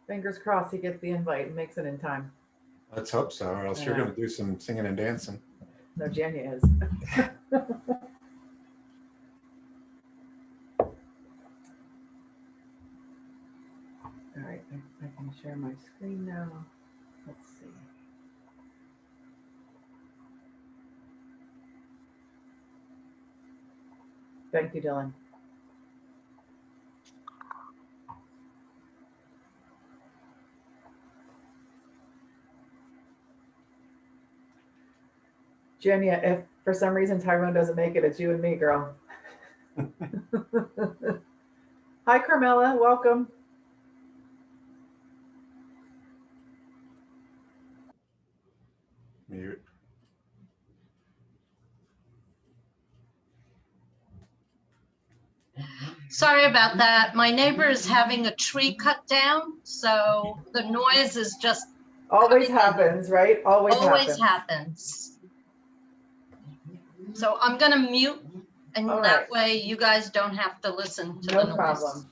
Fingers crossed he gets the invite and makes it in time. Let's hope so, or else you're going to do some singing and dancing. No, Jania is. All right, I can share my screen now. Let's see. Thank you, Dylan. Jania, if for some reason Tyrone doesn't make it, it's you and me, girl. Hi, Carmela. Welcome. Mute. Sorry about that. My neighbor is having a tree cut down, so the noise is just always happens, right? Always happens. So I'm gonna mute, and that way you guys don't have to listen to the noise. No problem.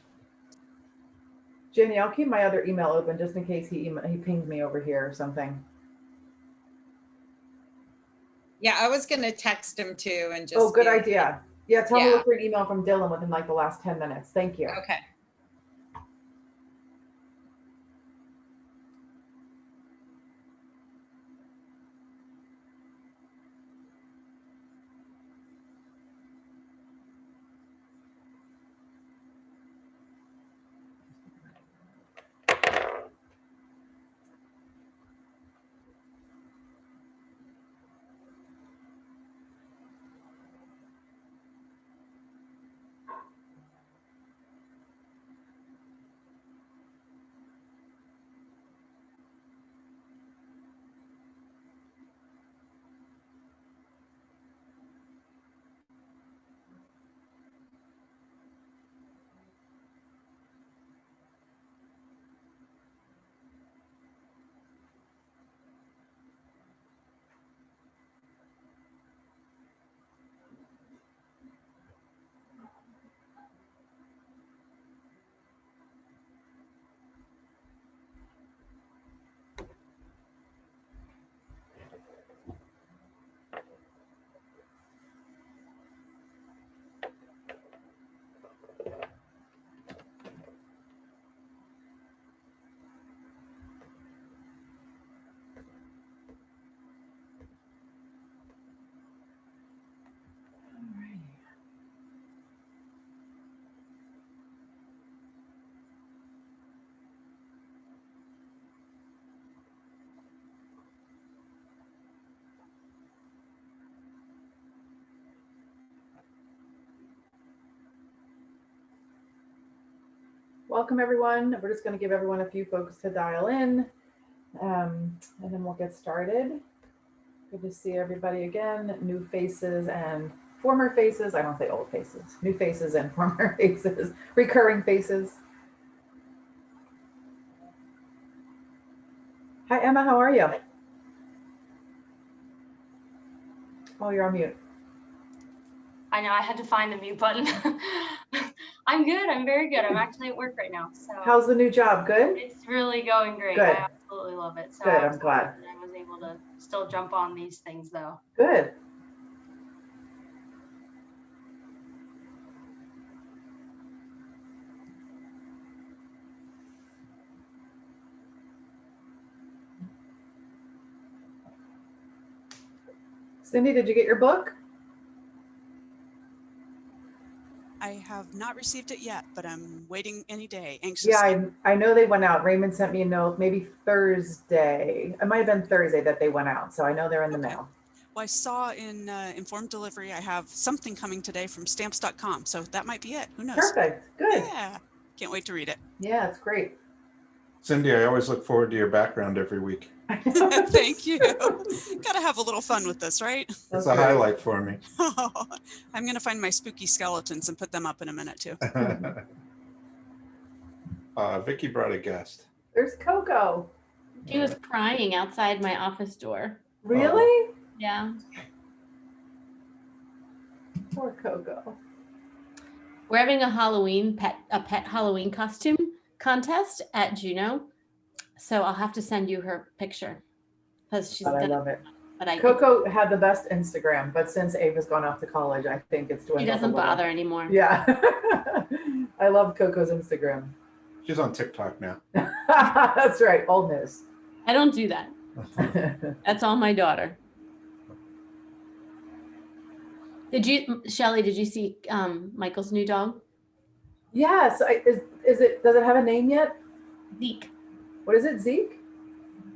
Jenny, I'll keep my other email open just in case he pinged me over here or something. Yeah, I was gonna text him too and just. Oh, good idea. Yeah, tell me to look for an email from Dylan within like the last 10 minutes. Thank you. Okay. Welcome, everyone. We're just going to give everyone a few folks to dial in, and then we'll get started. Good to see everybody again. New faces and former faces. I don't say old faces. New faces and former faces. Recurring faces. Hi, Emma. How are you? Oh, you're on mute. I know, I had to find the mute button. I'm good. I'm very good. I'm actually at work right now. So how's the new job? Good? It's really going great. Good. I absolutely love it. So good. I'm glad. I was able to still jump on these things though. Good. Cindy, did you get your book? I have not received it yet, but I'm waiting any day, anxiously. Yeah, I know they went out. Raymond sent me a note, maybe Thursday. It might have been Thursday that they went out. So I know they're in the mail. Well, I saw in Informed Delivery, I have something coming today from stamps.com. So that might be it. Who knows? Perfect. Good. Yeah. Can't wait to read it. Yeah, it's great. Cindy, I always look forward to your background every week. Thank you. Gotta have a little fun with this, right? It's a highlight for me. I'm gonna find my spooky skeletons and put them up in a minute too. Vicky brought a guest. There's Coco. She was crying outside my office door. Really? Oh. Yeah. Poor Coco. We're having a pet Halloween costume contest at Juneau. So I'll have to send you her picture because she's But I gonna, love it. but I, Coco had the best Instagram, but since Ava's gone off to college, I think it's dwindled. she a doesn't little. bother anymore. Yeah. I love Coco's Instagram. She's on TikTok now. That's right. Old news. I don't do that. That's all my daughter. Shelly, did you see Michael's new dog? Yes. Is it, does it have a name yet? Zeke. What is it? Zeke?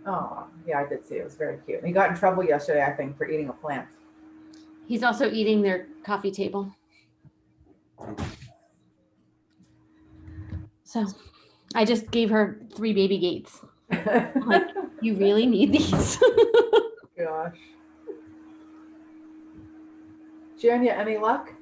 Oh, yeah, I did see it. It was very cute. He got in trouble yesterday, I think, for eating a plant. He's also eating their coffee table. So I just gave her 3 baby gates. I'm like, you really need these? Gosh. Jania, any luck?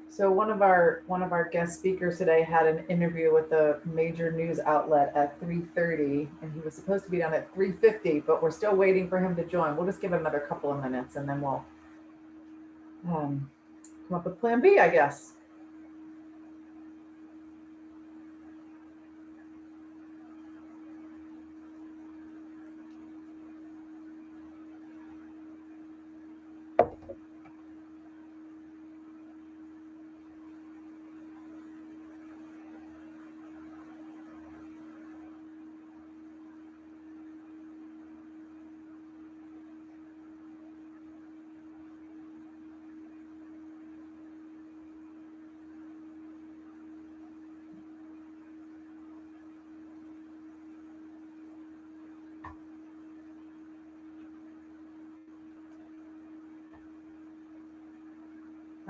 So one of our guest speakers today had an interview with a major news outlet at 3:30, and he was supposed to be done at 3:50, but we're still waiting for him to join. We'll just give it another couple of minutes, and then we'll come up with Plan B, I guess.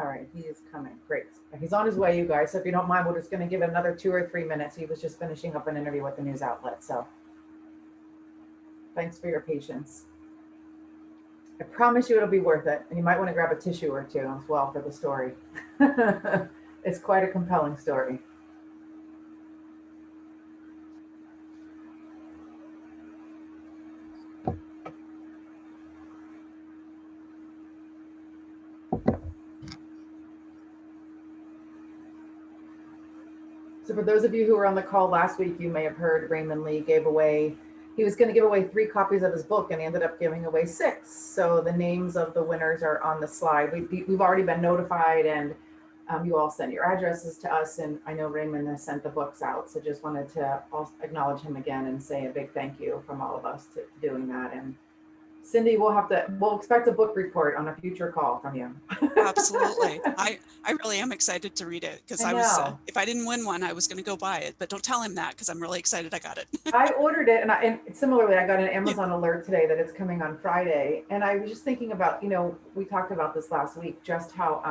All right, he is coming. Great. He's on his way, you guys. So if you don't mind, we're just going to give it another 2 or 3 minutes. He was just finishing up an interview with the news outlet. So thanks for your patience. I promise you it'll be worth it. And you might want to grab a tissue or two as well for the story. It's quite a compelling story. So for those of you who were on the call last week, you may have heard Raymond Lee he was going to give away 3 copies of his book, and he ended up giving away 6. So the names of the winners are on the slide. We've already been notified, and you all sent your addresses to us, and I know Raymond has sent the books out. So just wanted to also acknowledge him again and say a big thank you from all of us to doing that. And Cindy, we'll expect a book report on a future call from you. Absolutely. I really am excited to read it because I I was, know. if I didn't win one, I was going to go buy it, but don't tell him that because I'm really excited I got it. I ordered it, and similarly, I got an Amazon alert today that it's coming on Friday. And I was just thinking about, we talked about this last week, just how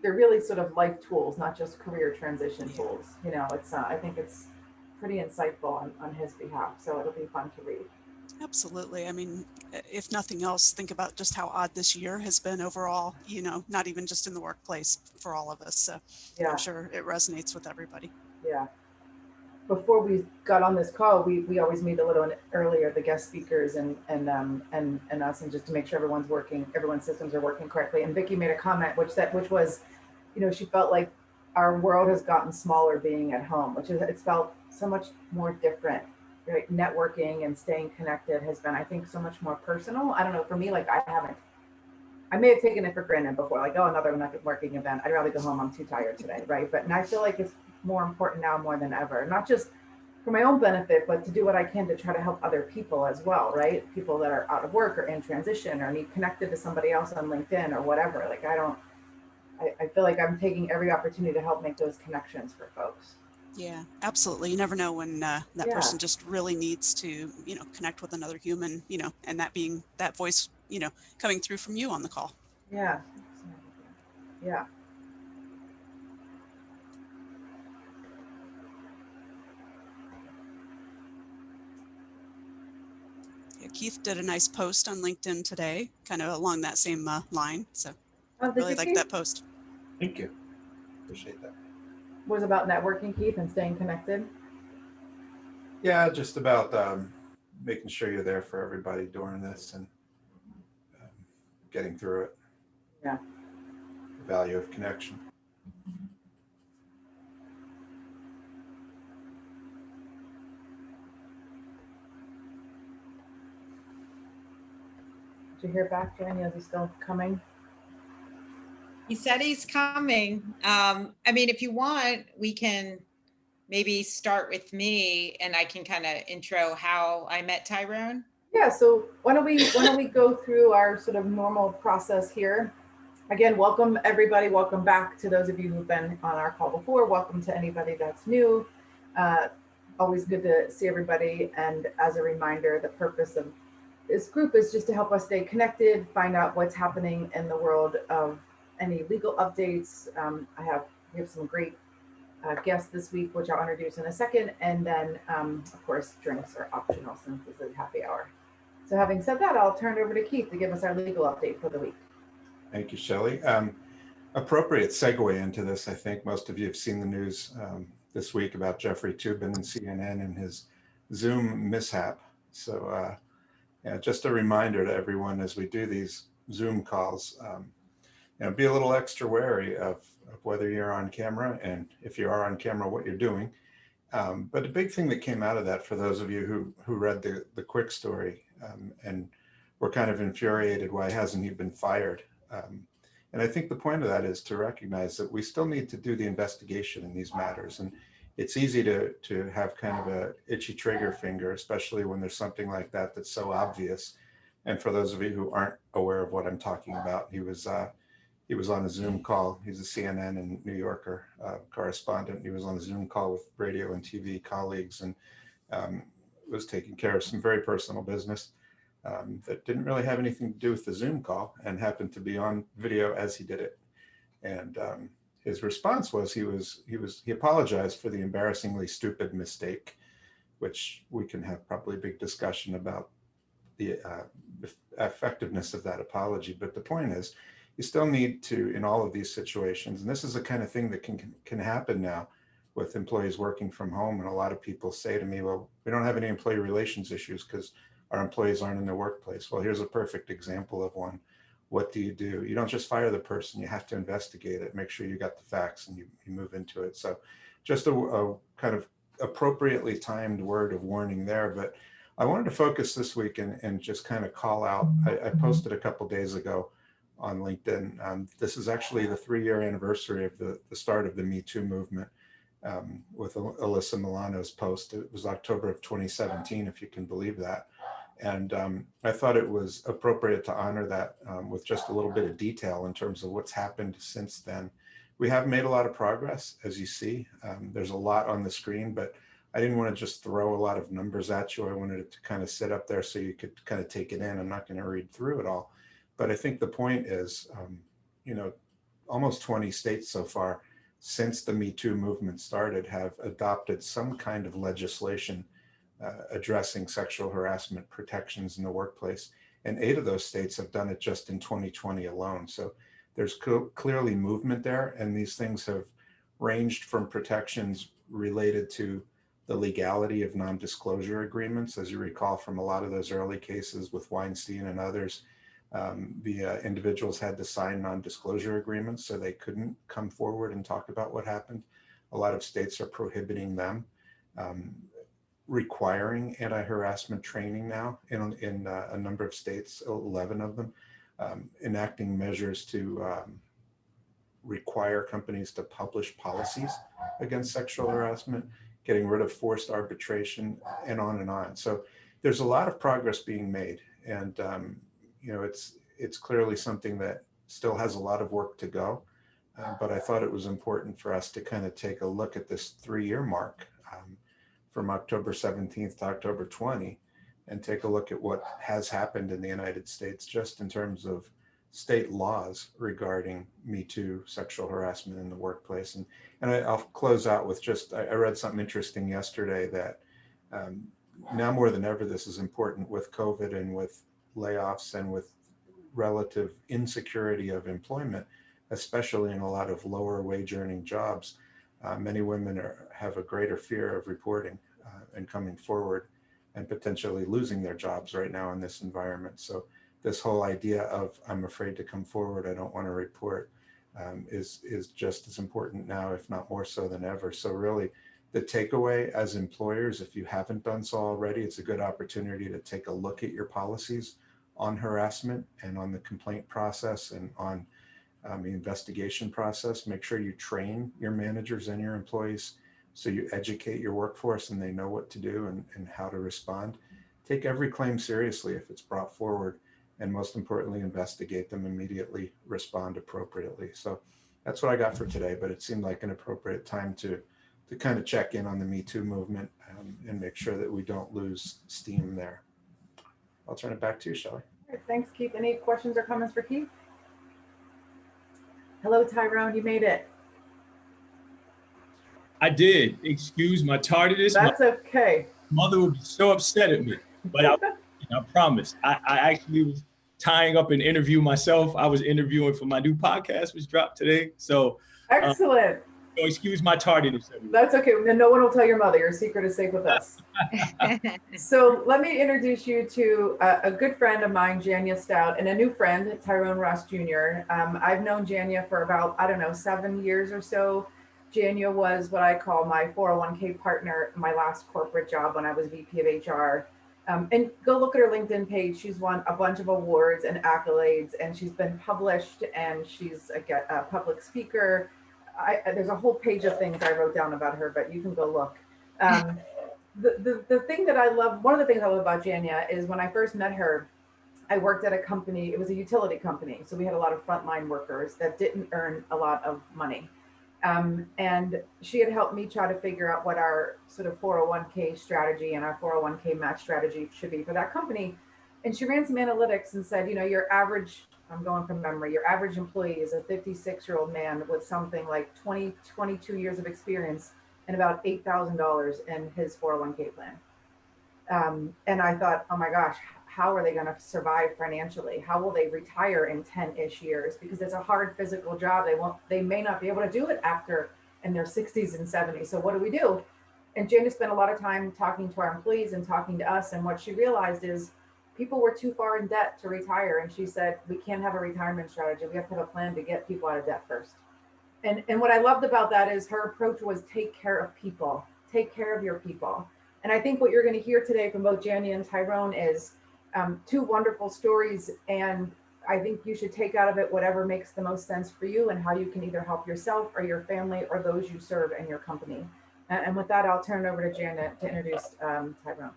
they're really sort of life tools, not just career transition tools. It's I think it's pretty insightful on his behalf. So it'll be fun to read. Absolutely. I mean, if nothing else, think about just how odd this year has been overall, not even just in the workplace for all of us. So Yeah. I'm sure it resonates with everybody. Yeah. Before we got on this call, we always meet a little earlier, the guest speakers and us, and just to make sure everyone's systems are working correctly. And Vicki made a comment which was, she felt like our world has gotten smaller being at home, it's felt so much more different. Right? Networking and staying connected has been, I think, so much more personal. I don't know, for me, like I may have taken it for granted before, like, oh, another networking event. I'd rather go home. I'm too tired today, right? But I feel like it's more important now more than ever, not just for my own benefit, but to do what I can to try to help other people as well, right? People that are out of work or in transition or need connected to somebody else on LinkedIn or whatever. Like I feel like I'm taking every opportunity to help make those connections for folks. Yeah, absolutely. You never know when that person just really needs to, connect with another human, and that being that voice, coming through from you on the call. Yeah. Yeah. Yeah, Keith did a nice post on LinkedIn today, kind of along that same line. So really liked that post. Thank you. Appreciate that. was about networking, Keith, and staying connected. Yeah, just about making sure you're there for everybody during this and getting through it. Yeah. The value of connection. Did you hear back, Jania? Is he still coming? He said he's coming. I mean, if you want, we can maybe start with me and I can kind of intro how I met Tyrone. Yeah, so why don't we go through our sort of normal process here. Again, welcome everybody. Welcome back to those of you who've been on our call before. Welcome to anybody that's new. Always good to see everybody. And as a reminder, the purpose of this group is just to help us stay connected, find out what's happening in the world of any legal updates. We have some great guests this week, which I'll introduce in a second. And then, of course, drinks are optional since this is happy hour. So having said that, I'll turn it over to Keith to give us our legal update for the week. Thank you, Shelley. Appropriate segue into this. I think most of you have seen the news this week about Jeffrey Toobin and CNN and his Zoom mishap. So yeah, just a reminder to everyone as we do these Zoom calls, be a little extra wary of whether you're on camera, and if you are on camera, what you're doing. But the big thing that came out of that, for those of you who read the quick story and were kind of infuriated, why hasn't he been fired? And I think the point of that is to recognize that we still need to do the investigation in these matters. And it's easy to have kind of a itchy trigger finger, especially when there's something like that that's so obvious. And for those of you who aren't aware of what I'm talking about, he was on a Zoom call. He's a CNN and New Yorker correspondent. He was on a Zoom call with radio and TV colleagues and was taking care of some very personal business that didn't really have anything to do with the Zoom call, and happened to be on video as he did it. And his response was he apologized for the embarrassingly stupid mistake, which we can have probably a big discussion about the effectiveness of that apology. But the point is, you still need to, in all of these situations, and this is the kind of thing that can happen now with employees working from home. And a lot of people say to me, well, we don't have any employee relations issues because our employees aren't in the workplace. Well, here's a perfect example of one. What do? You don't just fire the person, you have to investigate it, make sure you got the facts, and you move into it. So just a kind of appropriately timed word of warning there. But I wanted to focus this week and just kind of call out, I posted a couple days ago on LinkedIn. This is actually the 3-year anniversary of the start of the Me Too movement with Alyssa Milano's post. It was October of 2017, if you can believe that. And I thought it was appropriate to honor that with just a little bit of detail in terms of what's happened since then. We have made a lot of progress, as you see. There's a lot on the screen, but I didn't want to just throw a lot of numbers at you. I wanted it to kind of sit up there so you could kind of take it in. I'm not going to read through it all. But I think the point is, almost 20 states so far since the Me Too movement started have adopted some kind of legislation addressing sexual harassment protections in the workplace. And 8 of those states have done it just in 2020 alone. So there's clearly movement there. And these things have ranged from protections related to the legality of non-disclosure agreements. As you recall from a lot of those early cases with Weinstein and others, the individuals had to sign non-disclosure agreements so they couldn't come forward and talk about what happened. A lot of states are prohibiting them. Requiring anti-harassment training now in a number of states, 11 of them, enacting measures to require companies to publish policies against sexual harassment, getting rid of forced arbitration, and on and on. So there's a lot of progress being made, and it's clearly something that still has a lot of work to go. But I thought it was important for us to kind of take a look at this 3-year mark from October 17th to October 20, and take a look at what has happened in the United States just in terms of state laws regarding Me Too sexual harassment in the workplace. And I'll close out with just, I read something interesting yesterday that now more than ever, this is important with COVID and with layoffs and with relative insecurity of employment, especially in a lot of lower wage earning jobs. Many women have a greater fear of reporting and coming forward and potentially losing their jobs right now in this environment. So this whole idea of I'm afraid to come forward, I don't want to report, is just as important now, if not more so than ever. So really, the takeaway as employers, if you haven't done so already, it's a good opportunity to take a look at your policies on harassment and on the complaint process and on the investigation process. Make sure you train your managers and your employees so you educate your workforce and they know what to do and how to respond. Take every claim seriously if it's brought forward, and most importantly, investigate them immediately, respond appropriately. So that's what I got for today, but it seemed like an appropriate time to kind of check in on the Me Too movement and make sure that we don't lose steam there. I'll turn it back to you, Shelley. All right, thanks, Keith. Any questions or comments for Keith? Hello, Tyrone, you made it. I did. Excuse my tardiness. That's okay. My mother would be so upset at me, but I promise. I actually was tying up an interview myself. I was interviewing for my new podcast, which dropped today. So excellent. So excuse my tardiness. Everyone. That's okay. Then no one will tell your mother. Your secret is safe with us. So let me introduce you to a good friend of mine, Jania Stout, and a new friend, Tyrone Ross Jr. I've known Jania for about, 7 years or so. Jania was what I call my 401k partner, my last corporate job when I was VP of HR. And go look at her LinkedIn page. She's won a bunch of awards and accolades, and she's been published, and she's a public speaker. There's a whole page of things I wrote down about her, but you can go look. The thing that I love, one of the things I love about Jania is when I first met her, I worked at a company, it was a utility company. So we had a lot of frontline workers that didn't earn a lot of money. And she had helped me try to figure out what our sort of 401k strategy and our 401k match strategy should be for that company. And she ran some analytics and said, your average, I'm going from memory, your average employee is a 56-year-old man with something like 22 years of experience and about $8,000 in his 401k plan. And I thought, oh my gosh, how are they going to survive financially? How will they retire in 10-ish years? Because it's a hard physical job. They may not be able to do it after in their 60s and 70s. So what do we do? And Jania spent a lot of time talking to our employees and talking to us. And what she realized is people were too far in debt to retire. And she said, we can't have a retirement strategy. We have to have a plan to get people out of debt first. And what I loved about that is her approach was take care of people, take care of your people. And I think what you're going to hear today from both Jania and Tyrone is two wonderful stories. And I think you should take out of it whatever makes the most sense for you and how you can either help yourself or your family or those you serve in your company. And with that, I'll turn it over to Jania to introduce Tyrone.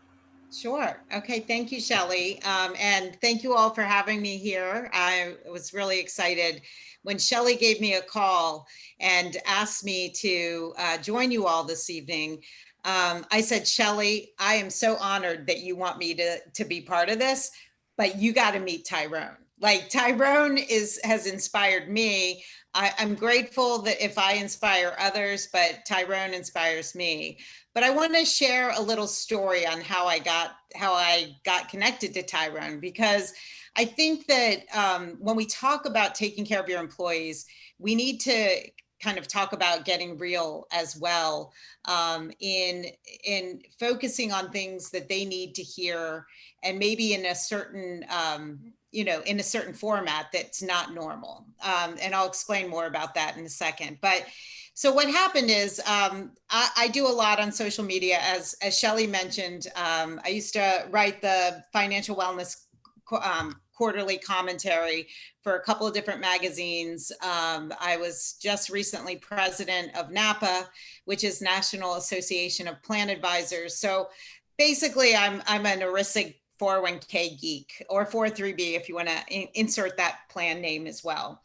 Sure. Okay. Thank you, Shelley. And thank you all for having me here. I was really excited when Shelley gave me a call and asked me to join you all this evening. I said, Shelley, I am so honored that you want me to be part of this, but you got to meet Tyrone. Like Tyrone has inspired me. I'm grateful that if I inspire others, but Tyrone inspires me. But I want to share a little story on how I got connected to Tyrone, because I think that when we talk about taking care of your employees, we need to kind of talk about getting real as well, in focusing on things that they need to hear, and maybe in a certain in a certain format that's not normal. And I'll explain more about that in a second. But so what happened is I do a lot on social media, as Shelley mentioned. I used to write the financial wellness quarterly commentary for a couple of different magazines. I was just recently president of NAPA, which is National Association of Plan Advisors. So basically I'm an ERISA 401k geek, or 403b if you want to insert that plan name as well.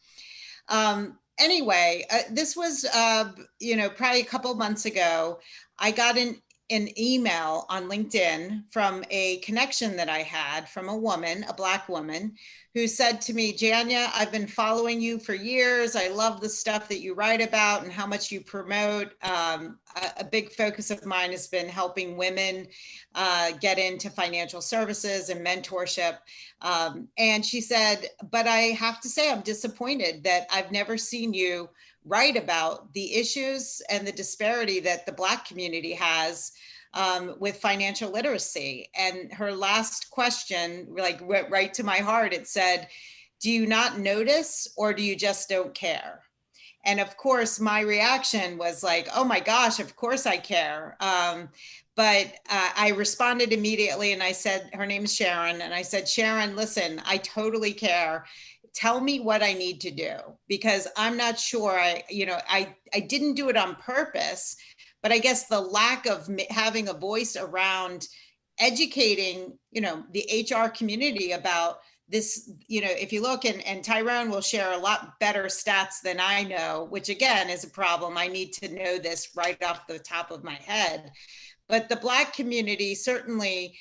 Anyway, this was, probably a couple of months ago. I got an email on LinkedIn from a connection that I had from a woman, a Black woman, who said to me, Jania, I've been following you for years. I love the stuff that you write about and how much you promote. A big focus of mine has been helping women get into financial services and mentorship. And she said, but I have to say, I'm disappointed that I've never seen you write about the issues and the disparity that the Black community has with financial literacy. And her last question, like, went right to my heart. It said, do you not notice, or do you just don't care? And of course, my reaction was like, oh my gosh, of course I care. But I responded immediately and I said, her name is Sharon. And I said, Sharon, listen, I totally care. Tell me what I need to do, because I'm not sure. I didn't do it on purpose, but I guess the lack of having a voice around educating, the HR community about this, if you look, and Tyrone will share a lot better stats than I know, which again is a problem. I need to know this right off the top of my head. But the Black community certainly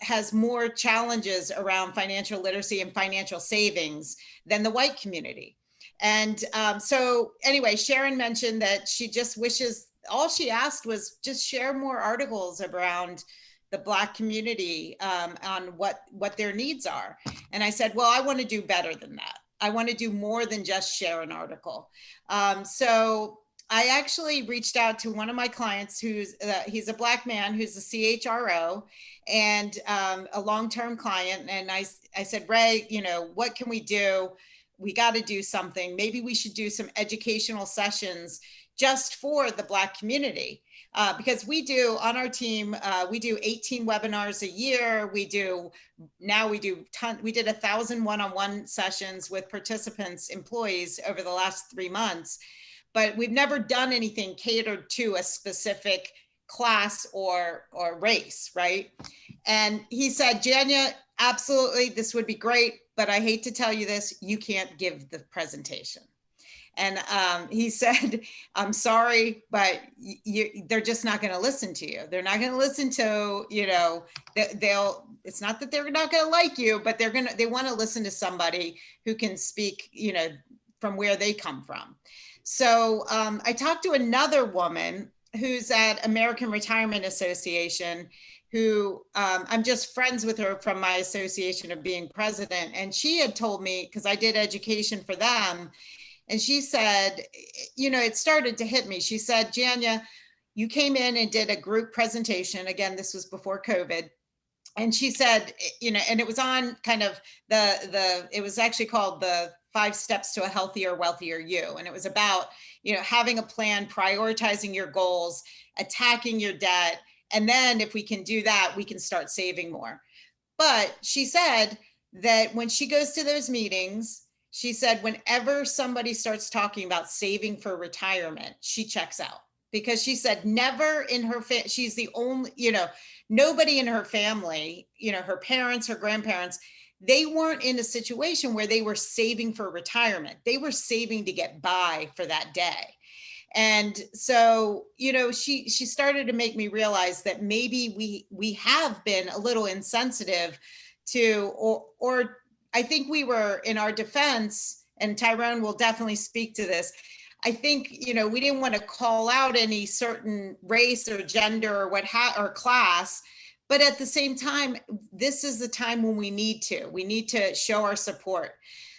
has more challenges around financial literacy and financial savings than the white community. And so anyway, Sharon mentioned that she just wishes, all she asked was just share more articles around the Black community on what their needs are. And I said, well, I want to do better than that. I want to do more than just share an article. So I actually reached out to one of my clients he's a Black man who's a CHRO and a long-term client. And I said, Ray, what can we do? We got to do something. Maybe we should do some educational sessions just for the Black community. Because we do on our team, we do 18 webinars a year. We did 1,000 one-on-one sessions with participants, employees over the last 3 months, but we've never done anything catered to a specific class or race, right? And he said, Jania, absolutely, this would be great, but I hate to tell you this, you can't give the presentation. And he said, I'm sorry, but they're just not going to listen to you. They're not going to listen to, it's not that they're not going to like you, but they want to listen to somebody who can speak, from where they come from. So I talked to another woman who's at American Retirement Association, who I'm just friends with her from my association of being president. And she had told me, because I did education for them, and she said, it started to hit me. She said, Jania, you came in and did a group presentation. Again, this was before COVID. And she said, and it was on kind of it was actually called the 5 Steps to a Healthier, Wealthier You. And it was about, having a plan, prioritizing your goals, attacking your debt. And then if we can do that, we can start saving more. But she said that when she goes to those meetings, she said, whenever somebody starts talking about saving for retirement, she checks out, because she said never in her she's the only, nobody in her family, her parents, her grandparents, they weren't in a situation where they were saving for retirement. They were saving to get by for that day. And so, she started to make me realize that maybe we have been a little insensitive to, or I think we were, in our defense, and Tyrone will definitely speak to this, I think, we didn't want to call out any certain race or gender or or class, but at the same time, this is the time when we need to show our support.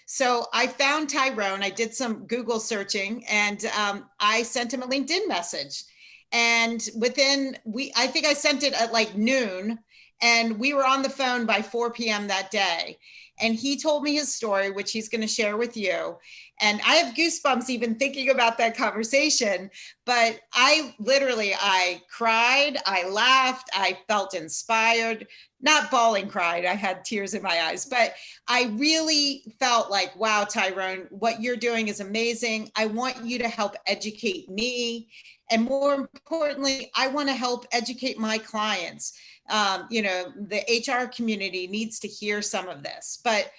So I found Tyrone, I did some Google searching, and I sent him a LinkedIn message. And I think I sent it at like noon, and we were on the phone by 4 p.m. that day. And he told me his story, which he's going to share with you. And I have goosebumps even thinking about that conversation. But I cried, I laughed, I felt inspired, not bawling cried. I had tears in my eyes, but I really felt like, wow, Tyrone, what you're doing is amazing. I want you to help educate me. And more importantly, I want to help educate my clients. The HR community needs to hear some of this. But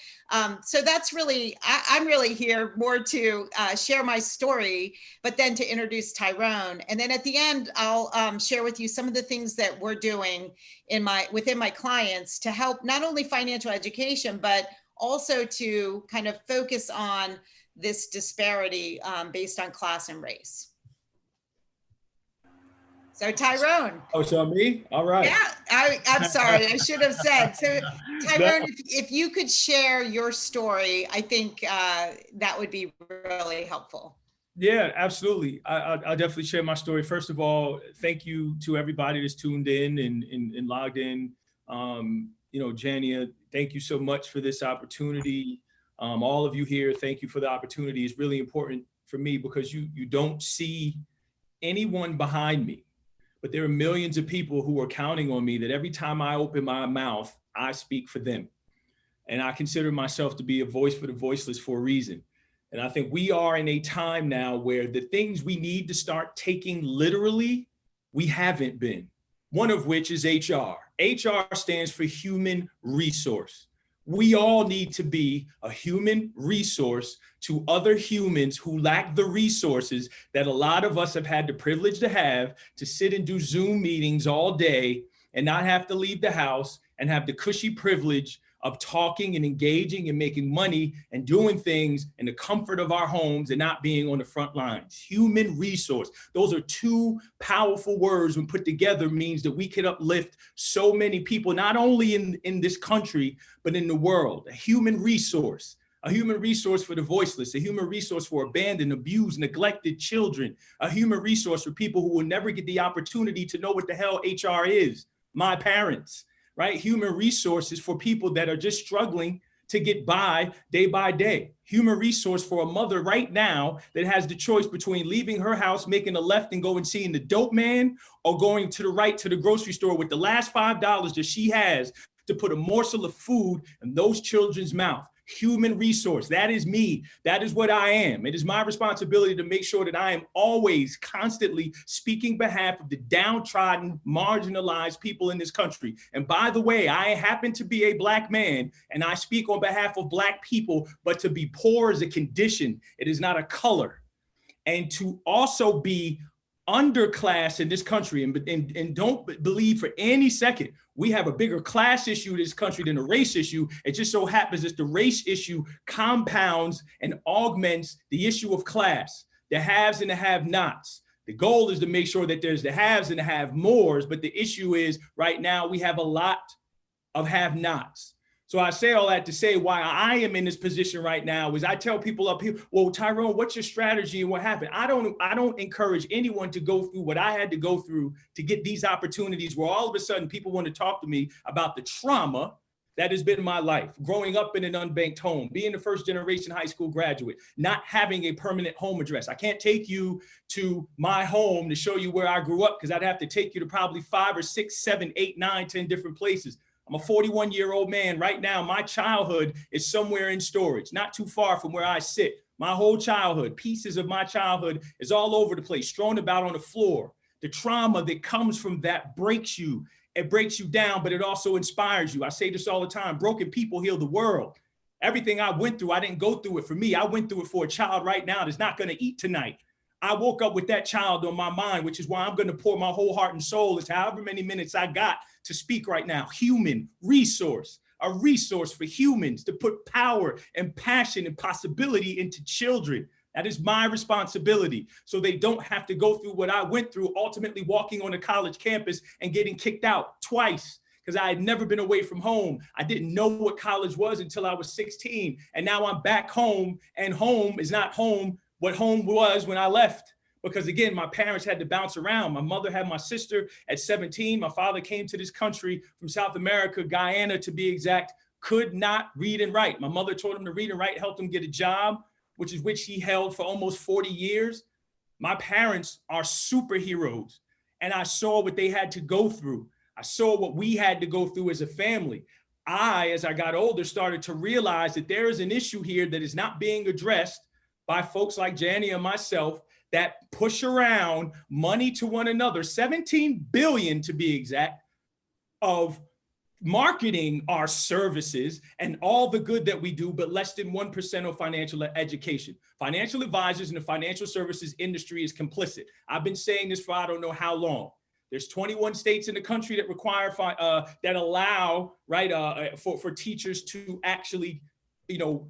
so that's really, I'm really here more to share my story, but then to introduce Tyrone. And then at the end, I'll share with you some of the things that we're doing within my clients to help not only financial education, but also to kind of focus on this disparity based on class and race. So Tyrone. Oh, so me? All right. Yeah, I'm sorry, I should have said. So Tyrone, if you could share your story, I think that would be really helpful. Yeah, absolutely. I'll definitely share my story. First of all, thank you to everybody that's tuned in and logged in. Jania, thank you so much for this opportunity. All of you here, thank you for the opportunity. It's really important for me because you don't see anyone behind me, but there are millions of people who are counting on me that every time I open my mouth, I speak for them. And I consider myself to be a voice for the voiceless for a reason. And I think we are in a time now where the things we need to start taking literally, we haven't been. One of which is HR. HR stands for human resource. We all need to be a human resource to other humans who lack the resources that a lot of us have had the privilege to have to sit and do Zoom meetings all day and not have to leave the house and have the cushy privilege of talking and engaging and making money and doing things in the comfort of our homes and not being on the front lines. Human resource. Those are two powerful words when put together means that we could uplift so many people, not only in this country, but in the world. A human resource for the voiceless, a human resource for abandoned, abused, neglected children, a human resource for people who will never get the opportunity to know what the hell HR is. My parents. Right? Human resources for people that are just struggling to get by day. Human resource for a mother right now that has the choice between leaving her house, making a left and going seeing the dope man, or going to the right to the grocery store with the last $5 that she has to put a morsel of food in those children's mouth. Human resource. That is me. That is what I am. It is my responsibility to make sure that I am always constantly speaking behalf of the downtrodden, marginalized people in this country. And by the way, I happen to be a Black man and I speak on behalf of Black people, but to be poor is a condition. It is not a color. And to also be underclass in this country, and don't believe for any second we have a bigger class issue in this country than a race issue. It just so happens that the race issue compounds and augments the issue of class, the haves and the have-nots. The goal is to make sure that there's the haves and the have-mores, but the issue is right now we have a lot of have-nots. So I say all that to say why I am in this position right now is I tell people up here, well, Tyrone, what's your strategy and what happened? I don't encourage anyone to go through what I had to go through to get these opportunities where all of a sudden people want to talk to me about the trauma that has been my life. Growing up in an unbanked home, being a first generation high school graduate, not having a permanent home address. I can't take you to my home to show you where I grew up because I'd have to take you to probably 5 or 6, 7, 8, 9, 10 different places. I'm a 41-year-old man. Right now, my childhood is somewhere in storage, not too far from where I sit. My whole childhood, pieces of my childhood is all over the place, strewn about on the floor. The trauma that comes from that breaks you. It breaks you down, but it also inspires you. I say this all the time, broken people heal the world. Everything I went through, I didn't go through it for me. I went through it for a child right now that's not gonna eat tonight. I woke up with that child on my mind, which is why I'm gonna pour my whole heart and soul into however many minutes I got to speak right now. Human resource, a resource for humans to put power and passion and possibility into children. That is my responsibility. So they don't have to go through what I went through, ultimately walking on a college campus and getting kicked out twice because I had never been away from home. I didn't know what college was until I was 16. And now I'm back home, and home is not home what home was when I left. Because again, my parents had to bounce around. My mother had my sister at 17. My father came to this country from South America, Guyana to be exact, could not read and write. My mother taught him to read and write, helped him get a job, which he held for almost 40 years. My parents are superheroes, and I saw what they had to go through. I saw what we had to go through as a family. As I got older, started to realize that there is an issue here that is not being addressed by folks like Jania and myself that push around money to one another, 17 billion to be exact, of marketing our services and all the good that we do, but less than 1% of financial education. Financial advisors in the financial services industry is complicit. I've been saying this for I don't know how long. There's 21 states in the country that require, that allow, right, for teachers to actually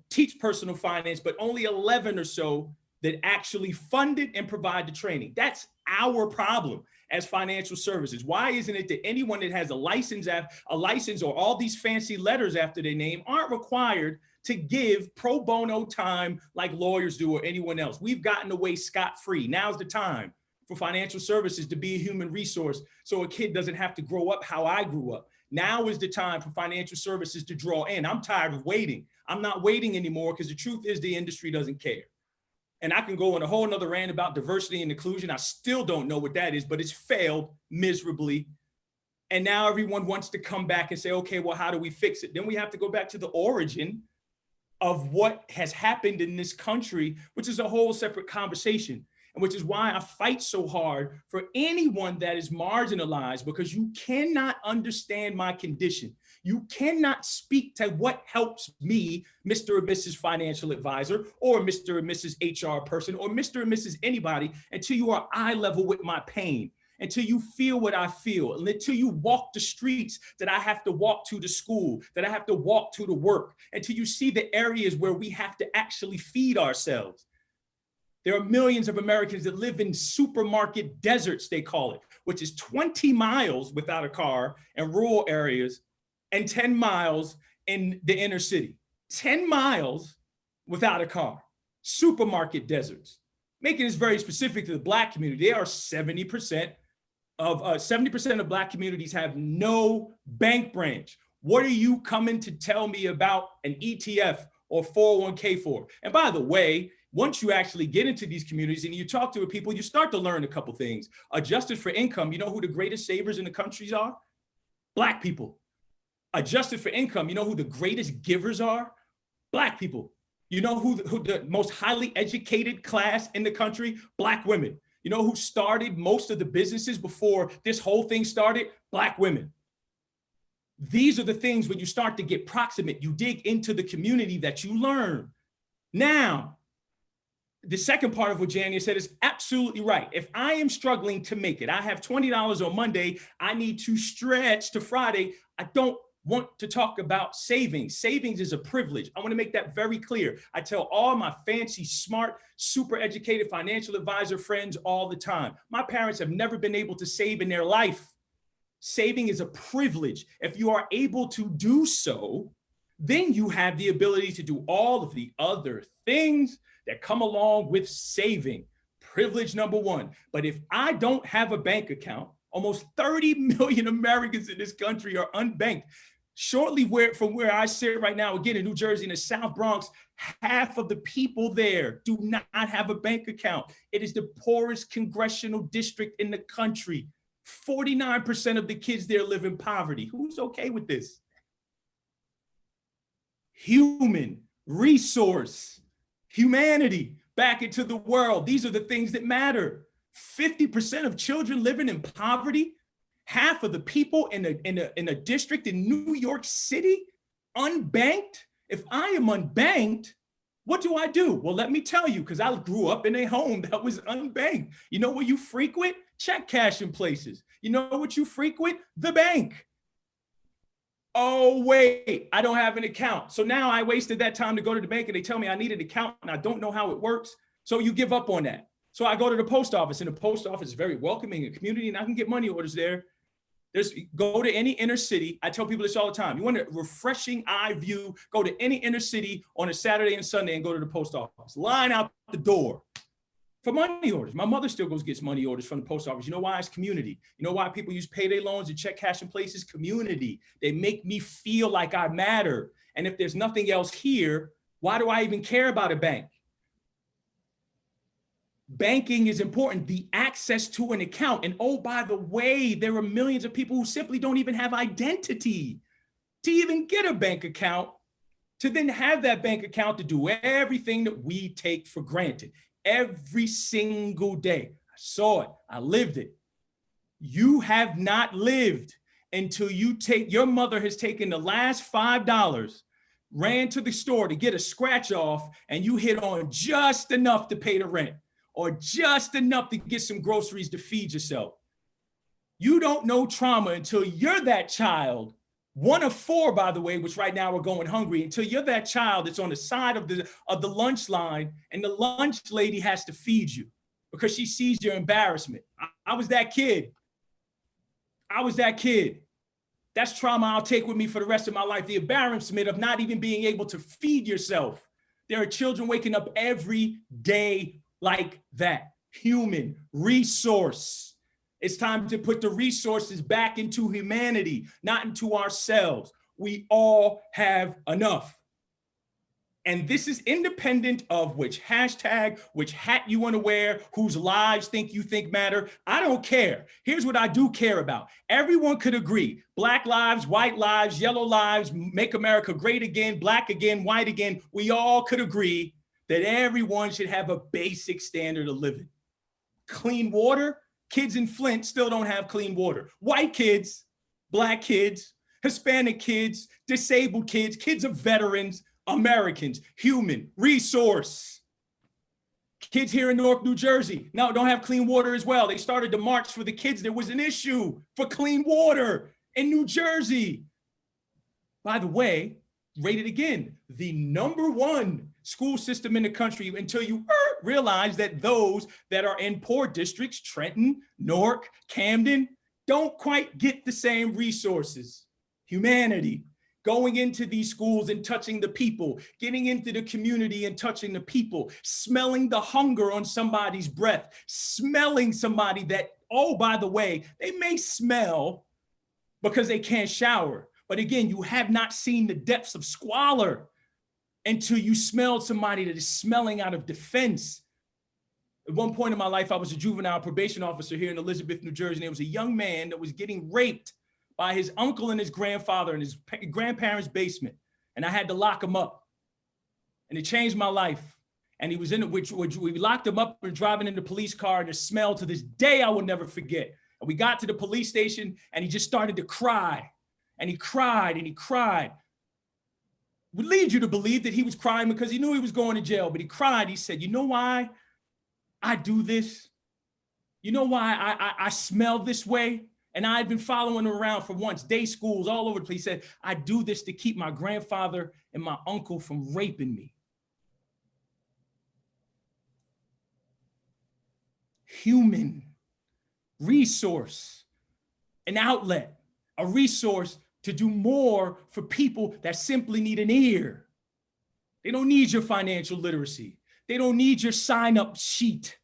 teach personal finance, but only 11 or so that actually fund it and provide the training. That's our problem as financial services. Why isn't it that anyone that has a license or all these fancy letters after their name aren't required to give pro bono time like lawyers do or anyone else? We've gotten away scot-free. Now's the time for financial services to be a human resource so a kid doesn't have to grow up how I grew up. Now is the time for financial services to draw in. I'm tired of waiting. I'm not waiting anymore because the truth is the industry doesn't care. And I can go on a whole nother rant about diversity and inclusion. I still don't know what that is, but it's failed miserably. And now everyone wants to come back and say, okay, well, how do we fix it? Then we have to go back to the origin of what has happened in this country, which is a whole separate conversation. And which is why I fight so hard for anyone that is marginalized, because you cannot understand my condition. You cannot speak to what helps me, Mr. or Mrs. Financial Advisor, or Mr. or Mrs. HR person, or Mr. or Mrs. anybody, until you are eye level with my pain, until you feel what I feel, and until you walk the streets that I have to walk to school, that I have to walk to work, until you see the areas where we have to actually feed ourselves. There are millions of Americans that live in supermarket deserts, they call it, which is 20 miles without a car in rural areas and 10 miles in the inner city. 10 miles without a car, supermarket deserts. Making this very specific to the Black community, they are 70% of Black communities have no bank branch. What are you coming to tell me about an ETF or 401k for? And by the way, once you actually get into these communities and you talk to people, you start to learn a couple things. Adjusted for income, you know who the greatest savers in the countries are? Black people. Adjusted for income, you know who the greatest givers are? Black people. You know who the most highly educated class in the country? Black women. You know who started most of the businesses before this whole thing started? Black women. These are the things when you start to get proximate, you dig into the community that you learn. Now, the second part of what Jania said is absolutely right. If I am struggling to make it, I have $20 on Monday, I need to stretch to Friday. I don't want to talk about savings. Savings is a privilege. I want to make that very clear. I tell all my fancy, smart, super educated financial advisor friends all the time. My parents have never been able to save in their life. Saving is a privilege. If you are able to do so, then you have the ability to do all of the other things that come along with saving. Privilege number one. But if I don't have a bank account, almost 30 million Americans in this country are unbanked. Shortly from where I sit right now, again in New Jersey, in the South Bronx, half of the people there do not have a bank account. It is the poorest congressional district in the country. 49% of the kids there live in poverty. Who's okay with this? Human resource. Humanity back into the world. These are the things that matter. 50% of children living in poverty, half of the people in a district in New York City, unbanked. If I am unbanked, what do I do? Well, let me tell you, because I grew up in a home that was unbanked. You know where you frequent? Check cashing places. You know what you frequent? The bank. Oh, wait, I don't have an account. So now I wasted that time to go to the bank and they tell me I need an account and I don't know how it works. So you give up on that. So I go to the post office and the post office is very welcoming, a community, and I can get money orders there. Go to any inner city. I tell people this all the time. You want a refreshing eye view, go to any inner city on a Saturday and Sunday and go to the post office. Line out the door for money orders. My mother still gets money orders from the post office. You know why? It's community. You know why people use payday loans and check cash in places? Community. They make me feel like I matter. And if there's nothing else here, why do I even care about a bank? Banking is important, the access to an account. And oh, by the way, there are millions of people who simply don't even have identity to even get a bank account, to then have that bank account to do everything that we take for granted every single day. I saw it, I lived it. You have not lived until your mother has taken the last $5, ran to the store to get a scratch off, and you hit on just enough to pay the rent, or just enough to get some groceries to feed yourself. You don't know trauma until you're that child One of 4, by the way, which right now are going hungry, until you're that child that's on the side of the lunch line and the lunch lady has to feed you because she sees your embarrassment. I was that kid. I was that kid. That's trauma I'll take with me for the rest of my life. The embarrassment of not even being able to feed yourself. There are children waking up every day like that. Human resource. It's time to put the resources back into humanity, not into ourselves. We all have enough. And this is independent of which hashtag, which hat you want to wear, whose lives you think matter. I don't care. Here's what I do care about. Everyone could agree. Black lives, white lives, yellow lives, make America great again, black again, white again. We all could agree that everyone should have a basic standard of living. Clean water. Kids in Flint still don't have clean water. White kids, black kids, Hispanic kids, disabled kids, kids of veterans, Americans, human resource. Kids here in Newark, New Jersey, now don't have clean water as well. They started to march for the kids. There was an issue for clean water in New Jersey. By the way, rated again, the #1 school system in the country until you realize that those that are in poor districts, Trenton, Newark, Camden, don't quite get the same resources. Humanity, going into these schools and touching the people, getting into the community and touching the people, smelling the hunger on somebody's breath, smelling somebody that, oh, by the way, they may smell because they can't shower. But again, you have not seen the depths of squalor until you smelled somebody that is smelling out of defense. At one point in my life, I was a juvenile probation officer here in Elizabeth, New Jersey, and there was a young man that was getting raped by his uncle and his grandfather in his grandparents' basement. And I had to lock him up. And it changed my life. And he was in it, which we locked him up and driving in the police car, and the smell to this day I will never forget. And we got to the police station and he just started to cry. And he cried and he cried. Would lead you to believe that he was crying because he knew he was going to jail, but he cried. He said, you know why I do this? You know why I smell this way? And I had been following him around for once, day schools all over the place. He said, I do this to keep my grandfather and my uncle from raping me. Human resource, an outlet, a resource to do more for people that simply need an ear. They don't need your financial literacy. They don't need your sign-up sheet.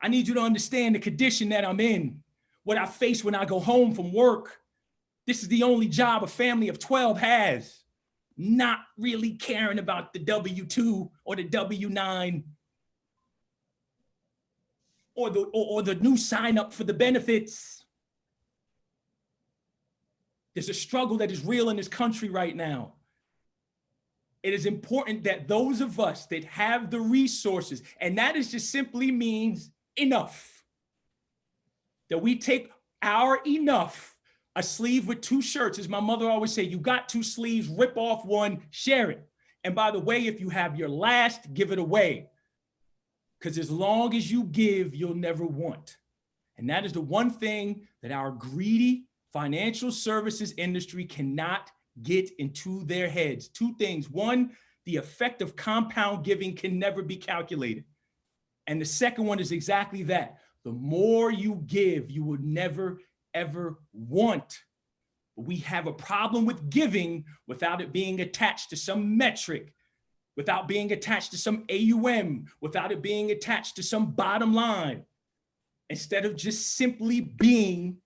I need you to understand the condition that I'm in, what I face when I go home from work. This is the only job a family of 12 has. Not really caring about the W-2 or the W-9 or the new sign-up for the benefits. There's a struggle that is real in this country right now. It is important that those of us that have the resources, and that is just simply means enough, that we take our enough, a sleeve with 2 shirts, as my mother always said, you got 2 sleeves, rip off one, share it. And by the way, if you have your last, give it away. Because as long as you give, you'll never want. And that is the one thing that our greedy financial services industry cannot get into their heads. 2 things. 1, the effect of compound giving can never be calculated. And the second one is exactly that. The more you give, you would never, ever want. We have a problem with giving without it being attached to some metric, without being attached to some AUM, without it being attached to some bottom line, instead of just simply being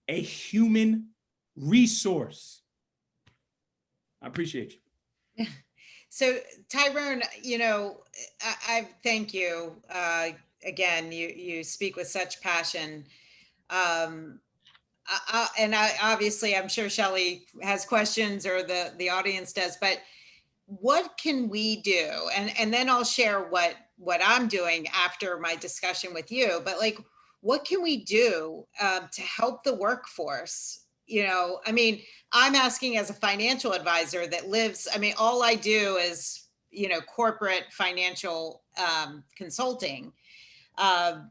a human resource. I appreciate you. So Tyrone, you know, I thank you. Again, you speak with such passion. And I obviously, I'm sure Shelley has questions, or the audience does, but what can we do? And then I'll share what I'm doing after my discussion with you, but like, what can we do to help the workforce? You know, I mean, I'm asking as a financial advisor that lives, I mean, all I do is, you know, corporate financial consulting. But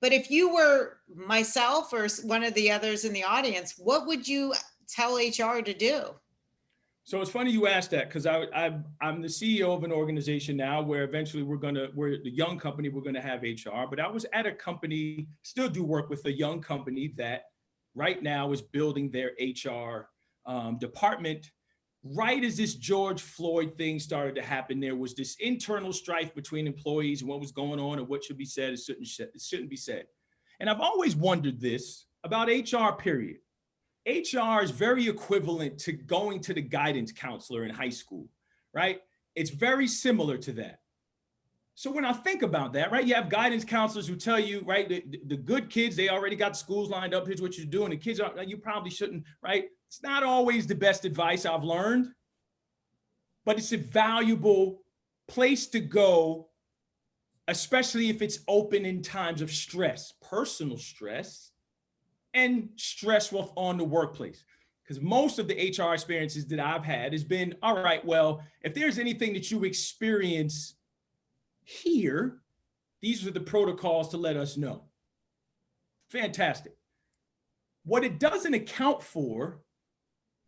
if you were myself or one of the others in the audience, what would you tell HR to do? So it's funny you asked that, because I'm the CEO of an organization now where eventually we're the young company, we're gonna have HR. But I was at a company, still do work with a young company that right now is building their HR department. Right as this George Floyd thing started to happen, there was this internal strife between employees and what was going on and what should be said, it shouldn't be said. And I've always wondered this about HR, period. HR is very equivalent to going to the guidance counselor in high school, right? It's very similar to that. So when I think about that, right, you have guidance counselors who tell you, right, the good kids, they already got schools lined up, here's what you're doing. The kids, you probably shouldn't, right? It's not always the best advice I've learned, but it's a valuable place to go, especially if it's open in times of stress, personal stress, and stress on the workplace. Because most of the HR experiences that I've had has been, all right, well, if there's anything that you experience here, these are the protocols to let us know. Fantastic. What it doesn't account for,